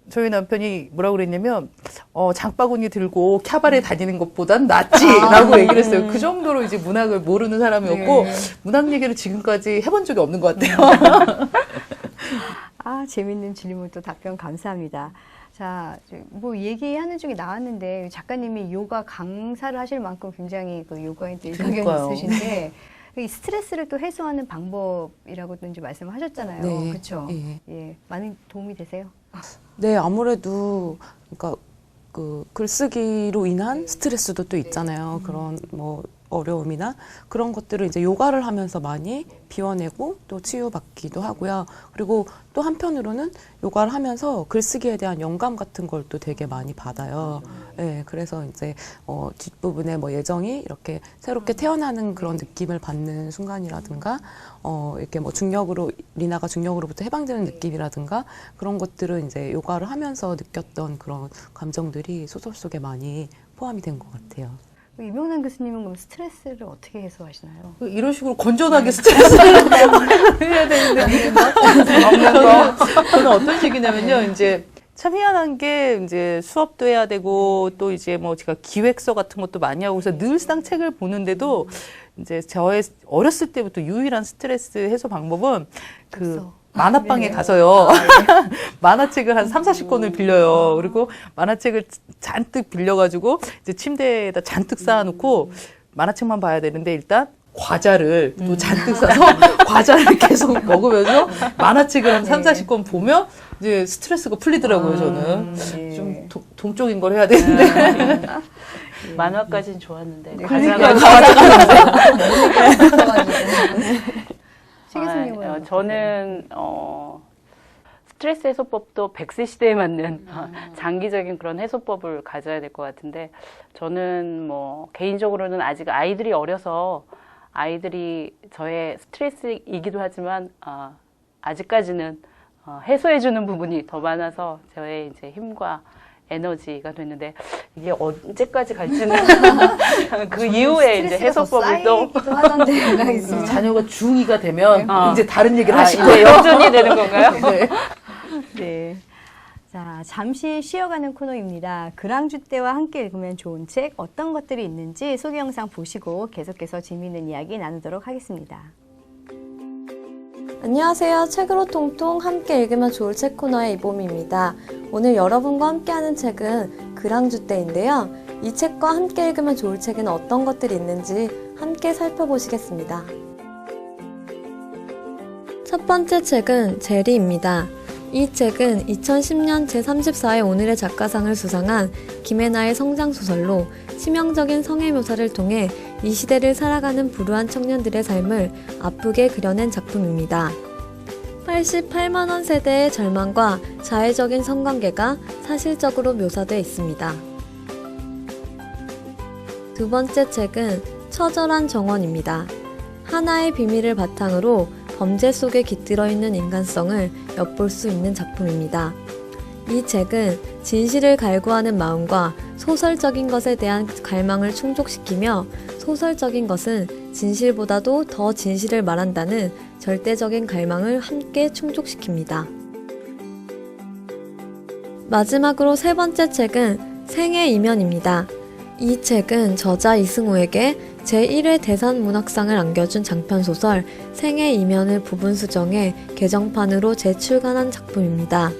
저희 남편이 뭐라고 그랬냐면 장바구니 들고 캬바레 다니는 것보단 낫지라고 얘기를 했어요. 그 정도로 이제 문학을 모르는 사람이었고 문학 얘기를 지금까지 해본 적이 없는 것 같아요. 재밌는 질문 또 답변 감사합니다. 자, 뭐 얘기하는 중에 나왔는데 작가님이 요가 강사를 하실 만큼 굉장히 그 요가에 또 일가견이 그러니까요. 있으신데 이 스트레스를 또 해소하는 방법이라고도 이제 말씀하셨잖아요. 네. 그렇죠? 예. 예, 많은 도움이 되세요? 네, 아무래도 그러니까 그 글쓰기로 인한 스트레스도 또 있잖아요. 그런 뭐 어려움이나 그런 것들을 이제 요가를 하면서 많이 비워내고 또 치유받기도 하고요. 그리고 또 한편으로는 요가를 하면서 글쓰기에 대한 영감 같은 걸 또 되게 많이 받아요. 네, 그래서 이제 뒷부분에 뭐 예정이 이렇게 새롭게 태어나는 그런 느낌을 받는 순간이라든가 이렇게 뭐 리나가 중력으로부터 해방되는 느낌이라든가 그런 것들은 이제 요가를 하면서 느꼈던 그런 감정들이 소설 속에 많이 포함이 된 것 같아요. 이명란 교수님은 그럼 스트레스를 어떻게 해소하시나요? 이런 식으로 건전하게 스트레스를 해야 되는데 저는 어떤 식이냐면요. 이제 참 희한한 게 이제 수업도 해야 되고 또 이제 뭐 제가 기획서 같은 것도 많이 하고 그래서 늘상 책을 보는데도 이제 저의 어렸을 때부터 유일한 스트레스 해소 방법은 그 만화방에 가서요. 만화책을 한 30-40권을 빌려요. 그리고 만화책을 잔뜩 빌려가지고 이제 침대에다 잔뜩 쌓아놓고 만화책만 봐야 되는데 일단 과자를 또 잔뜩 싸서 과자를 계속 먹으면서 만화책을 한 30-40권 보면 이제 스트레스가 풀리더라고요, 저는. 좀 동적인 걸 해야 되는데. 만화까지는 좋았는데 그러니까 최 교수님은 저는 스트레스 해소법도 100세 시대에 맞는 장기적인 그런 해소법을 가져야 될 것 같은데 저는 뭐 개인적으로는 아직 아이들이 어려서 아이들이 저의 스트레스이기도 하지만 아직까지는 해소해주는 부분이 더 많아서 저의 이제 힘과 에너지가 됐는데 이게 언제까지 갈지는 그 이후에 이제 해소법을 또 하던데 있습니다. 자녀가 중2가 되면 이제 다른 얘기를 하시고 이제 역전이 되는 건가요? 네. 네. 자, 잠시 쉬어가는 코너입니다. 그랑주 때와 함께 읽으면 좋은 책 어떤 것들이 있는지 소개 영상 보시고 계속해서 재미있는 이야기 나누도록 하겠습니다. 안녕하세요. 책으로 통통 함께 읽으면 좋을 책 코너의 이봄입니다. 오늘 여러분과 함께하는 책은 그랑주떼인데요. 이 책과 함께 읽으면 좋을 책에는 어떤 것들이 있는지 함께 살펴보시겠습니다. 첫 번째 책은 제리입니다. 이 책은 2010년 제34회 오늘의 작가상을 수상한 김혜나의 성장소설로 치명적인 성애 묘사를 통해 이 시대를 살아가는 불우한 청년들의 삶을 아프게 그려낸 작품입니다. 88만 원 세대의 절망과 자해적인 성관계가 사실적으로 묘사되어 있습니다. 두 번째 책은 처절한 정원입니다. 하나의 비밀을 바탕으로 범죄 속에 깃들어 있는 인간성을 엿볼 수 있는 작품입니다. 이 책은 진실을 갈구하는 마음과 소설적인 것에 대한 갈망을 충족시키며 소설적인 것은 진실보다도 더 진실을 말한다는 절대적인 갈망을 함께 충족시킵니다. 마지막으로 세 번째 책은 생의 이면입니다. 이 책은 저자 이승우에게 제1회 대산문학상을 안겨준 장편소설 생의 이면을 부분 수정해 개정판으로 재출간한 작품입니다.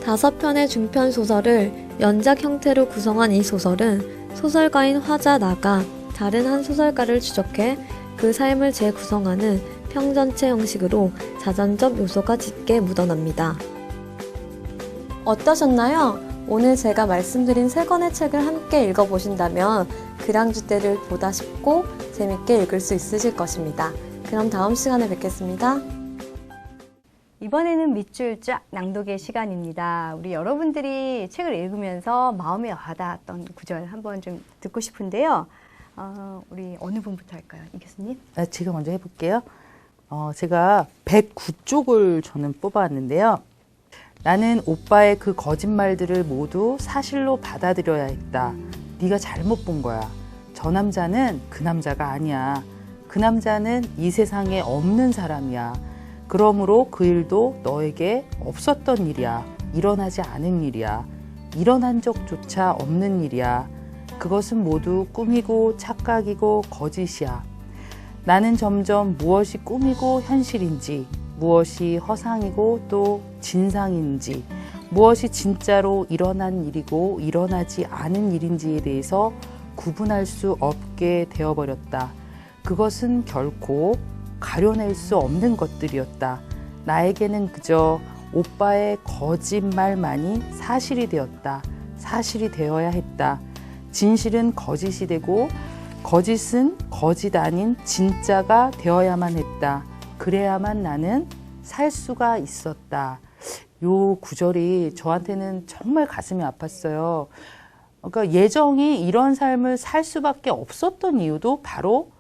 5편의 중편소설을 연작 형태로 구성한 이 소설은 소설가인 화자 나가 다른 한 소설가를 추적해 그 삶을 재구성하는 평전체 형식으로 자전적 요소가 짙게 묻어납니다. 어떠셨나요? 오늘 제가 말씀드린 3권의 책을 함께 읽어보신다면 그랑주떼를 보다 쉽고 재밌게 읽을 수 있으실 것입니다. 그럼 다음 시간에 뵙겠습니다. 이번에는 밑줄 쫙 낭독의 시간입니다. 우리 여러분들이 책을 읽으면서 마음에 와닿았던 구절 한번 좀 듣고 싶은데요. 우리 어느 분부터 할까요? 이 교수님? 제가 먼저 해볼게요. 제가 109쪽을 저는 뽑아왔는데요. 나는 오빠의 그 거짓말들을 모두 사실로 받아들여야 했다. 네가 잘못 본 거야. 저 남자는 그 남자가 아니야. 그 남자는 이 세상에 없는 사람이야. 그러므로 그 일도 너에게 없었던 일이야. 일어나지 않은 일이야. 일어난 적조차 없는 일이야. 그것은 모두 꿈이고 착각이고 거짓이야. 나는 점점 무엇이 꿈이고 현실인지, 무엇이 허상이고 또 진상인지, 무엇이 진짜로 일어난 일이고 일어나지 않은 일인지에 대해서 구분할 수 없게 되어버렸다. 그것은 결코 가려낼 수 없는 것들이었다. 나에게는 그저 오빠의 거짓말만이 사실이 되었다. 사실이 되어야 했다. 진실은 거짓이 되고 거짓은 거짓 아닌 진짜가 되어야만 했다. 그래야만 나는 살 수가 있었다. 요 구절이 저한테는 정말 가슴이 아팠어요. 그러니까 예정이 이런 삶을 살 수밖에 없었던 이유도 바로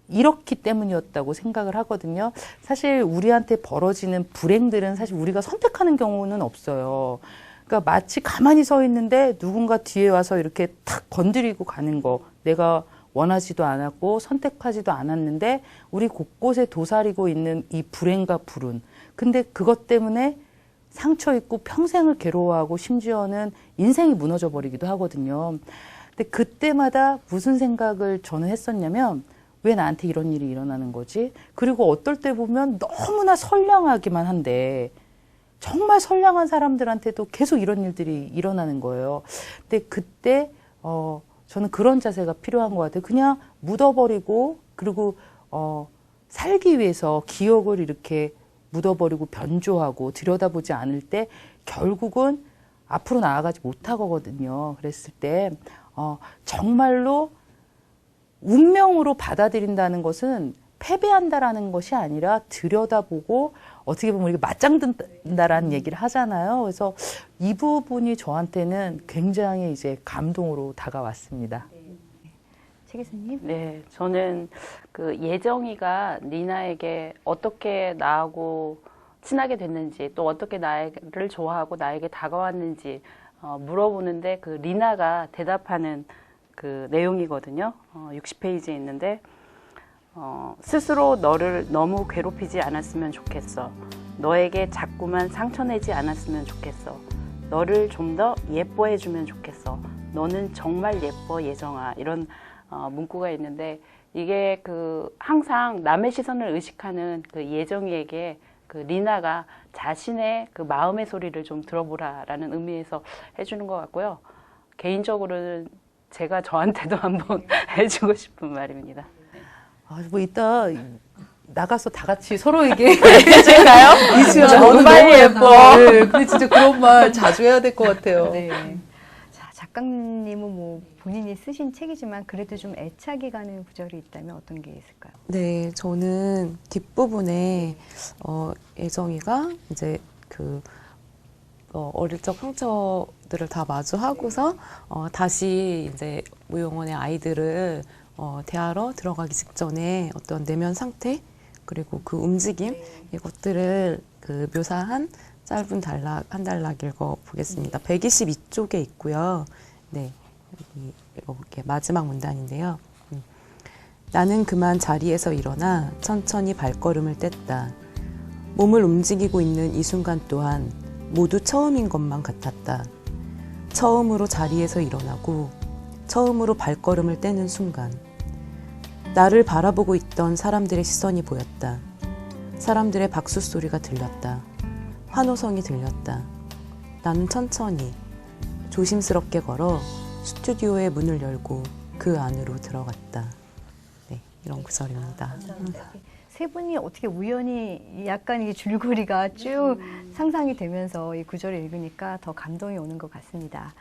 이렇기 때문이었다고 생각을 하거든요. 사실 우리한테 벌어지는 불행들은 사실 우리가 선택하는 경우는 없어요. 그러니까 마치 가만히 서 있는데 누군가 뒤에 와서 이렇게 탁 건드리고 가는 거, 내가 원하지도 않았고 선택하지도 않았는데 우리 곳곳에 도사리고 있는 이 불행과 불운. 근데 그것 때문에 상처 입고 평생을 괴로워하고 심지어는 인생이 무너져 버리기도 하거든요. 근데 그때마다 무슨 생각을 저는 했었냐면, 왜 나한테 이런 일이 일어나는 거지? 그리고 어떨 때 보면 너무나 선량하기만 한데 정말 선량한 사람들한테도 계속 이런 일들이 일어나는 거예요. 근데 그때 저는 그런 자세가 필요한 것 같아요. 그냥 묻어버리고, 그리고 살기 위해서 기억을 이렇게 묻어버리고 변조하고 들여다보지 않을 때 결국은 앞으로 나아가지 못하거든요. 그랬을 때 정말로 운명으로 받아들인다는 것은 패배한다라는 것이 아니라 들여다보고 어떻게 보면 우리가 맞짱 든다라는 얘기를 하잖아요. 그래서 이 부분이 저한테는 굉장히 이제 감동으로 다가왔습니다. 최 교수님? 네, 저는 그 예정이가 리나에게 어떻게 나하고 친하게 됐는지, 또 어떻게 나를 좋아하고 나에게 다가왔는지 물어보는데 그 리나가 대답하는 그 내용이거든요. 60페이지에 있는데 스스로 너를 너무 괴롭히지 않았으면 좋겠어. 너에게 자꾸만 상처내지 않았으면 좋겠어. 너를 좀 더 예뻐해주면 좋겠어. 너는 정말 예뻐, 예정아. 이런 문구가 있는데 이게 그 항상 남의 시선을 의식하는 그 예정이에게 그 리나가 자신의 그 마음의 소리를 좀 들어보라라는 의미에서 해주는 것 같고요. 개인적으로는 제가 저한테도 한번 해주고 싶은 말입니다. 아, 뭐 이따 나가서 다 같이 서로에게 해줄까요? 이수연 정말 예뻐. 네, 근데 진짜 그런 말 자주 해야 될 것 같아요. 네. 자, 작가님은 뭐 본인이 쓰신 책이지만 그래도 좀 애착이 가는 구절이 있다면 어떤 게 있을까요? 네, 저는 뒷부분에 예정이가 이제 어릴 적 상처들을 다 마주하고서 다시 이제 무용원의 아이들을 대하러 들어가기 직전에 어떤 내면 상태 그리고 그 움직임 이것들을 그 묘사한 짧은 단락 한 단락 읽어보겠습니다. 122쪽에 있고요. 네, 이렇게 마지막 문단인데요. 나는 그만 자리에서 일어나 천천히 발걸음을 뗐다. 몸을 움직이고 있는 이 순간 또한 모두 처음인 것만 같았다. 처음으로 자리에서 일어나고 처음으로 발걸음을 떼는 순간 나를 바라보고 있던 사람들의 시선이 보였다. 사람들의 박수 소리가 들렸다. 환호성이 들렸다. 나는 천천히 조심스럽게 걸어 스튜디오의 문을 열고 그 안으로 들어갔다. 네, 이런 구절입니다. 세 분이 어떻게 우연히 약간 이 줄거리가 쭉 상상이 되면서 이 구절을 읽으니까 더 감동이 오는 것 같습니다.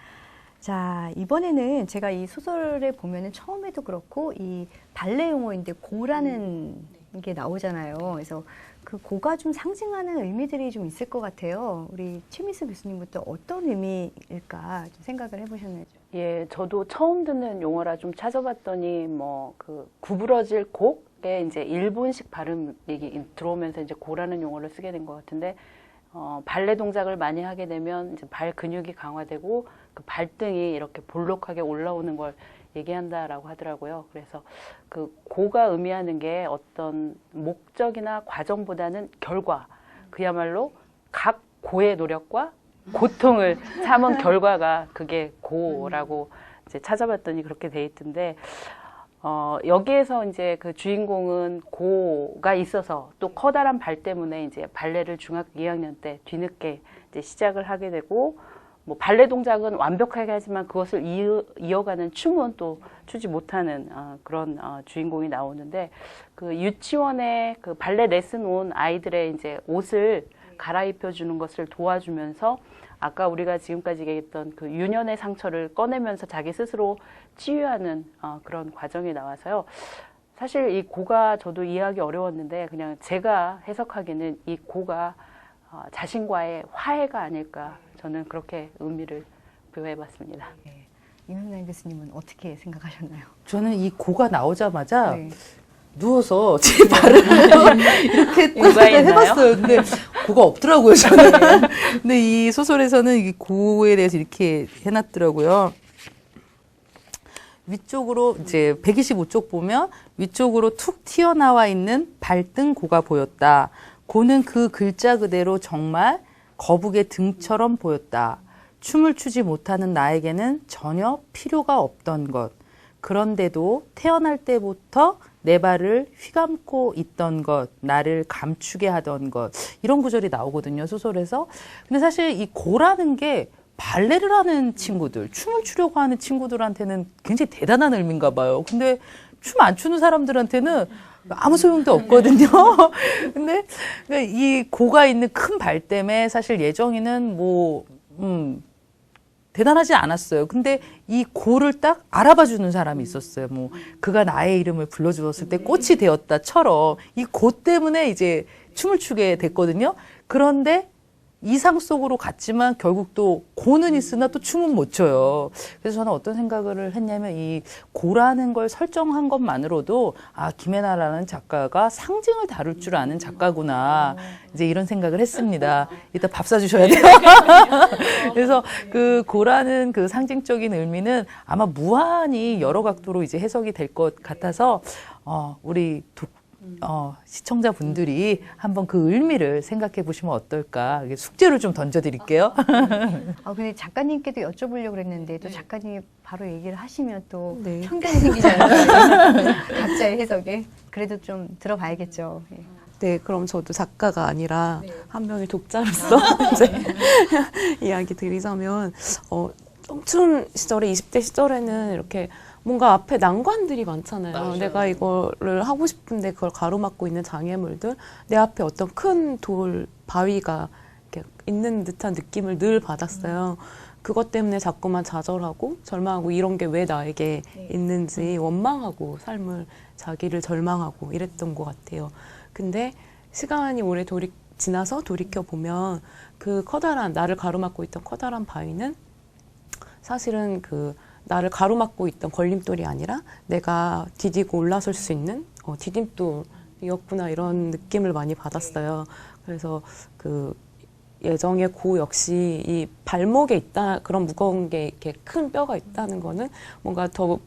자, 이번에는 제가 이 소설에 보면은 처음에도 그렇고 이 발레 용어인데 고라는 게 나오잖아요. 그래서 그 고가 좀 상징하는 의미들이 좀 있을 것 같아요. 우리 최미수 교수님부터 어떤 의미일까 좀 생각을 해보셨나요? 예, 저도 처음 듣는 용어라 좀 찾아봤더니 뭐 그 구부러질 곡에 이제 일본식 발음 얘기 들어오면서 이제 고라는 용어를 쓰게 된 것 같은데 발레 동작을 많이 하게 되면 이제 발 근육이 강화되고 그 발등이 이렇게 볼록하게 올라오는 걸 얘기한다라고 하더라고요. 그래서 그 고가 의미하는 게 어떤 목적이나 과정보다는 결과, 그야말로 각 고의 노력과 고통을 참은 결과가 그게 고라고 이제 찾아봤더니 그렇게 돼 있던데, 여기에서 이제 그 주인공은 고가 있어서 또 커다란 발 때문에 이제 발레를 중학교 2학년 때 뒤늦게 이제 시작을 하게 되고, 뭐 발레 동작은 완벽하게 하지만 그것을 이어가는 춤은 또 추지 못하는 그런 주인공이 나오는데, 그 유치원에 그 발레 레슨 온 아이들의 이제 옷을 갈아입혀 주는 것을 도와주면서 아까 우리가 지금까지 얘기했던 그 유년의 상처를 꺼내면서 자기 스스로 치유하는 그런 과정이 나와서요. 사실 이 고가 저도 이해하기 어려웠는데 그냥 제가 해석하기는 이 고가 자신과의 화해가 아닐까, 저는 그렇게 의미를 부여해봤습니다. 네. 임현남 교수님은 어떻게 생각하셨나요? 저는 이 고가 나오자마자 네. 누워서 제 발을 이렇게 공부했나요? 해봤어요. 근데 고가 없더라고요, 저는. 근데 이 소설에서는 이 고에 대해서 이렇게 해놨더라고요. 위쪽으로 이제 125쪽 보면 위쪽으로 툭 튀어나와 있는 발등 고가 보였다. 고는 그 글자 그대로 정말 거북의 등처럼 보였다. 춤을 추지 못하는 나에게는 전혀 필요가 없던 것. 그런데도 태어날 때부터 내 발을 휘감고 있던 것, 나를 감추게 하던 것, 이런 구절이 나오거든요, 소설에서. 근데 사실 이 고라는 게 발레를 하는 친구들, 춤을 추려고 하는 친구들한테는 굉장히 대단한 의미인가 봐요. 근데 춤 안 추는 사람들한테는 아무 소용도 없거든요. 근데 이 고가 있는 큰 발 때문에 사실 예정이는 대단하지 않았어요. 근데 이 고를 딱 알아봐 주는 사람이 있었어요. 뭐 그가 나의 이름을 불러주었을 때 꽃이 되었다처럼 이 고 때문에 이제 춤을 추게 됐거든요. 그런데 이상 속으로 갔지만 결국 또 고는 있으나 또 춤은 못 춰요. 그래서 저는 어떤 생각을 했냐면 이 고라는 걸 설정한 것만으로도 김혜나라는 작가가 상징을 다룰 줄 아는 작가구나, 이제 이런 생각을 했습니다. 이따 밥 사주셔야 돼요. 그래서 그 고라는 그 상징적인 의미는 아마 무한히 여러 각도로 이제 해석이 될 것 같아서 우리 시청자분들이 한번 그 의미를 생각해 보시면 어떨까. 숙제를 좀 던져드릴게요. 근데 작가님께도 여쭤보려고 그랬는데 또 작가님이 바로 얘기를 하시면 또 네. 편견이 생기잖아요. 각자의 해석에. 그래도 좀 들어봐야겠죠. 예. 네, 그럼 저도 작가가 아니라 한 명의 독자로서 이제 이야기 드리자면, 청춘 시절에, 20대 시절에는 이렇게 뭔가 앞에 난관들이 많잖아요. 맞아요. 내가 이거를 하고 싶은데 그걸 가로막고 있는 장애물들, 내 앞에 어떤 큰 돌, 바위가 이렇게 있는 듯한 느낌을 늘 받았어요. 그것 때문에 자꾸만 좌절하고 절망하고 이런 게 왜 나에게 있는지 원망하고 삶을, 자기를 절망하고 이랬던 것 같아요. 근데 시간이 오래 지나서 돌이켜보면 그 커다란, 나를 가로막고 있던 커다란 바위는 사실은 그 나를 가로막고 있던 걸림돌이 아니라 내가 디디고 올라설 수 있는 디딤돌이었구나, 이런 느낌을 많이 받았어요. 그래서 그 예정의 고 역시 이 발목에 있다, 그런 무거운 게 이렇게 큰 뼈가 있다는 거는 뭔가 더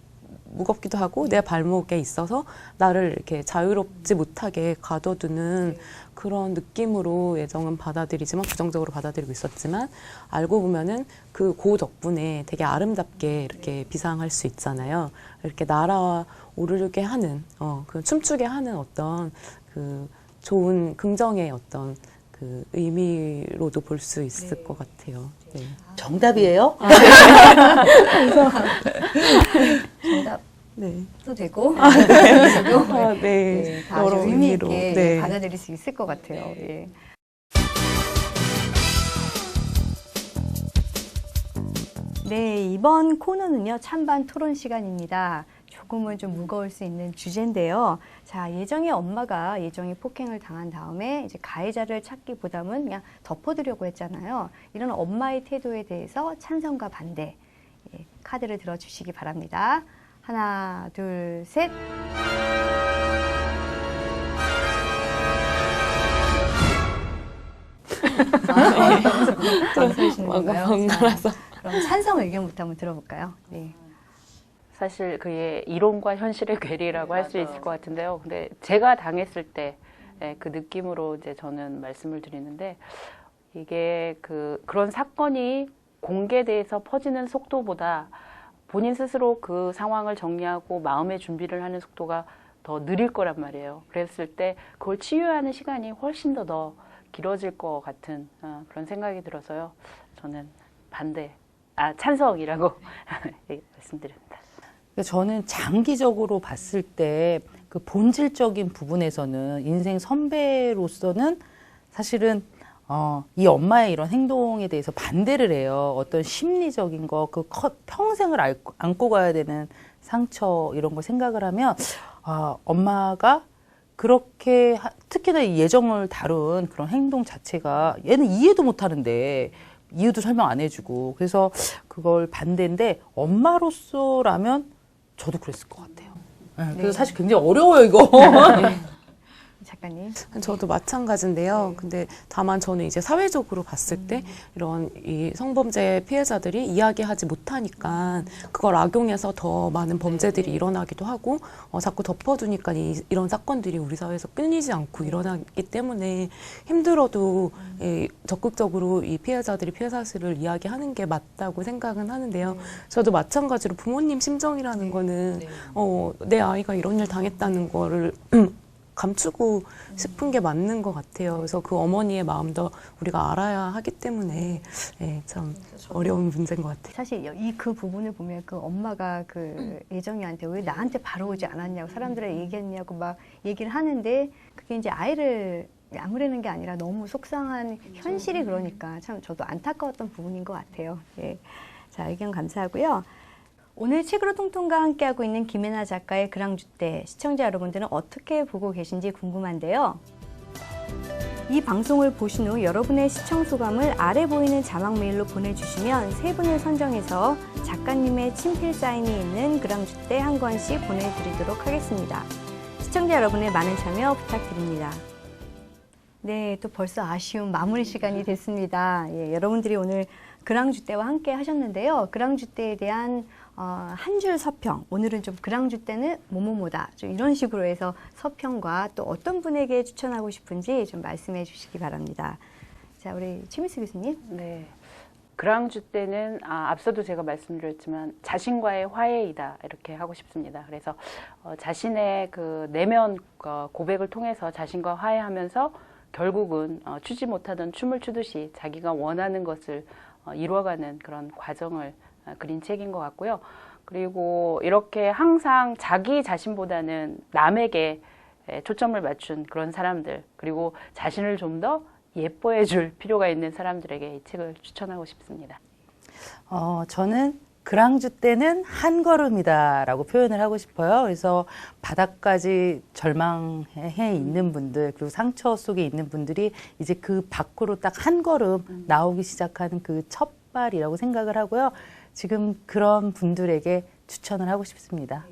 무겁기도 하고 내 발목에 있어서 나를 이렇게 자유롭지 못하게 가둬두는 그런 느낌으로 예정은 받아들이지만, 부정적으로 받아들이고 있었지만, 알고 보면은 그 고 덕분에 되게 아름답게 이렇게 비상할 수 있잖아요. 이렇게 날아오르게 하는, 그 춤추게 하는 어떤 그 좋은 긍정의 어떤 그 의미로도 볼 수 있을 것 같아요. 네. 정답이에요? 정답도 네. 되고 네. 다 아주 여러 의미 의미로. 있게 네. 받아들일 수 있을 것 같아요. 예. 네, 이번 코너는요, 찬반 토론 시간입니다. 조금은 좀 무거울 수 있는 주제인데요. 자, 예정의 엄마가 예정이 폭행을 당한 다음에 이제 가해자를 찾기보다는 그냥 덮어두려고 했잖아요. 이런 엄마의 태도에 대해서 찬성과 반대, 카드를 들어주시기 바랍니다. 하나, 둘, 셋. 좀 번갈아서. 그럼 찬성 의견부터 한번 들어볼까요? 네. 사실 그게 이론과 현실의 괴리라고 할 수 있을 것 같은데요. 근데 제가 당했을 때 그 느낌으로 이제 저는 말씀을 드리는데, 이게 그런 사건이 공개돼서 퍼지는 속도보다 본인 스스로 그 상황을 정리하고 마음의 준비를 하는 속도가 더 느릴 거란 말이에요. 그랬을 때 그걸 치유하는 시간이 훨씬 더 길어질 것 같은 그런 생각이 들어서요. 저는 찬성이라고 말씀드립니다. 저는 장기적으로 봤을 때 그 본질적인 부분에서는 인생 선배로서는 사실은 이 엄마의 이런 행동에 대해서 반대를 해요. 어떤 심리적인 거, 평생을 안고 가야 되는 상처, 이런 거 생각을 하면, 엄마가 그렇게, 특히나 이 예정을 다룬 그런 행동 자체가 얘는 이해도 못 하는데, 이유도 설명 안 해주고, 그래서 그걸 반대인데, 엄마로서라면 저도 그랬을 것 같아요. 그래서 사실 굉장히 어려워요, 이거. 작가님. 저도 마찬가지인데요. 근데 다만 저는 이제 사회적으로 봤을 때 이런 이 성범죄 피해자들이 이야기하지 못하니까 그걸 악용해서 더 많은 범죄들이 일어나기도 하고 자꾸 덮어두니까 이런 사건들이 우리 사회에서 끊이지 않고 일어나기 때문에 힘들어도 적극적으로 이 피해자들이 피해 사실을 이야기하는 게 맞다고 생각은 하는데요. 저도 마찬가지로 부모님 심정이라는 거는 내 아이가 이런 일 당했다는 거를 감추고 싶은 게 맞는 것 같아요. 그래서 그 어머니의 마음도 우리가 알아야 하기 때문에 참 어려운 문제인 것 같아요. 사실 그 부분을 보면 그 엄마가 그 예정이한테 왜 나한테 바로 오지 않았냐고 사람들이 얘기했냐고 막 얘기를 하는데 그게 이제 아이를 아무래는 게 아니라 너무 속상한 현실이 그러니까 참 저도 안타까웠던 부분인 것 같아요. 예. 자, 의견 감사하고요. 오늘 책으로 통통과 함께하고 있는 김혜나 작가의 그랑주때, 시청자 여러분들은 어떻게 보고 계신지 궁금한데요. 이 방송을 보신 후 여러분의 시청 소감을 아래 보이는 자막 메일로 보내주시면 3분을 선정해서 작가님의 친필 사인이 있는 그랑주때 한 권씩 보내드리도록 하겠습니다. 시청자 여러분의 많은 참여 부탁드립니다. 네, 또 벌써 아쉬운 마무리 시간이 됐습니다. 예, 여러분들이 오늘 그랑주대와 함께 하셨는데요. 그랑주대에 대한 한 줄 서평, 오늘은 좀 그랑주대는 뭐뭐뭐다, 좀 이런 식으로 해서 서평과 또 어떤 분에게 추천하고 싶은지 좀 말씀해 주시기 바랍니다. 자, 우리 최민수 교수님. 네. 그랑주대는 앞서도 제가 말씀드렸지만 자신과의 화해이다 이렇게 하고 싶습니다. 그래서 자신의 그 내면 고백을 통해서 자신과 화해하면서 결국은 추지 못하던 춤을 추듯이 자기가 원하는 것을 이루어가는 그런 과정을 그린 책인 것 같고요. 그리고 이렇게 항상 자기 자신보다는 남에게 초점을 맞춘 그런 사람들, 그리고 자신을 좀 더 예뻐해 줄 필요가 있는 사람들에게 이 책을 추천하고 싶습니다. 저는 그랑주대는 한 걸음이다라고 표현을 하고 싶어요. 그래서 바닥까지 절망해 있는 분들, 그리고 상처 속에 있는 분들이 이제 그 밖으로 딱 한 걸음 나오기 시작하는 그 첫 발이라고 생각을 하고요. 지금 그런 분들에게 추천을 하고 싶습니다.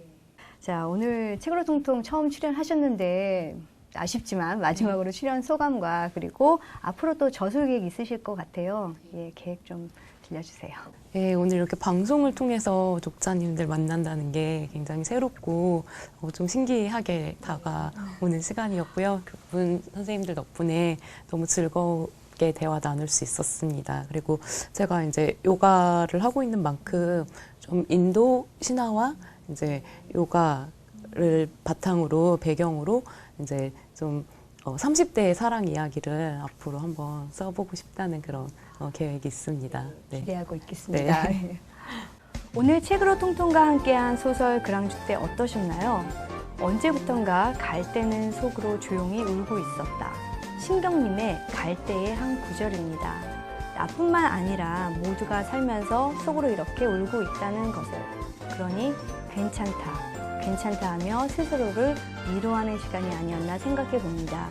자, 오늘 책으로 통통 처음 출연하셨는데 아쉽지만 마지막으로 출연 소감과 그리고 앞으로 또 저술 계획 있으실 것 같아요. 예, 계획 좀 들려주세요. 네, 오늘 이렇게 방송을 통해서 독자님들 만난다는 게 굉장히 새롭고 좀 신기하게 다가오는 시간이었고요. 그분 선생님들 덕분에 너무 즐겁게 대화 나눌 수 있었습니다. 그리고 제가 이제 요가를 하고 있는 만큼 좀 인도 신화와 이제 요가를 바탕으로 배경으로 이제 좀 30대의 사랑 이야기를 앞으로 한번 써보고 싶다는 그런 계획이 있습니다. 네. 기대하고 있겠습니다. 네. 오늘 책으로 통통과 함께한 소설 그랑주대 어떠셨나요? 언제부턴가 갈대는 속으로 조용히 울고 있었다. 신경님의 갈대의 한 구절입니다. 나뿐만 아니라 모두가 살면서 속으로 이렇게 울고 있다는 것을. 그러니 괜찮다 하며 스스로를 위로하는 시간이 아니었나 생각해 봅니다.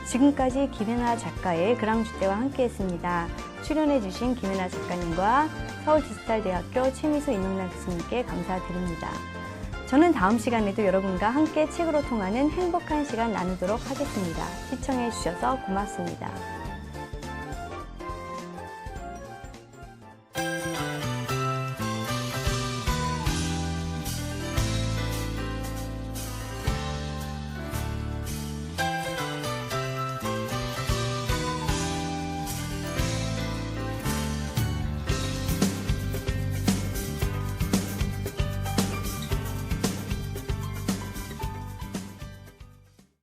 지금까지 김혜나 작가의 그랑주대와 함께했습니다. 출연해주신 김혜나 작가님과 서울디지털대학교 최미수 인문학 교수님께 감사드립니다. 저는 다음 시간에도 여러분과 함께 책으로 통하는 행복한 시간 나누도록 하겠습니다. 시청해 주셔서 고맙습니다.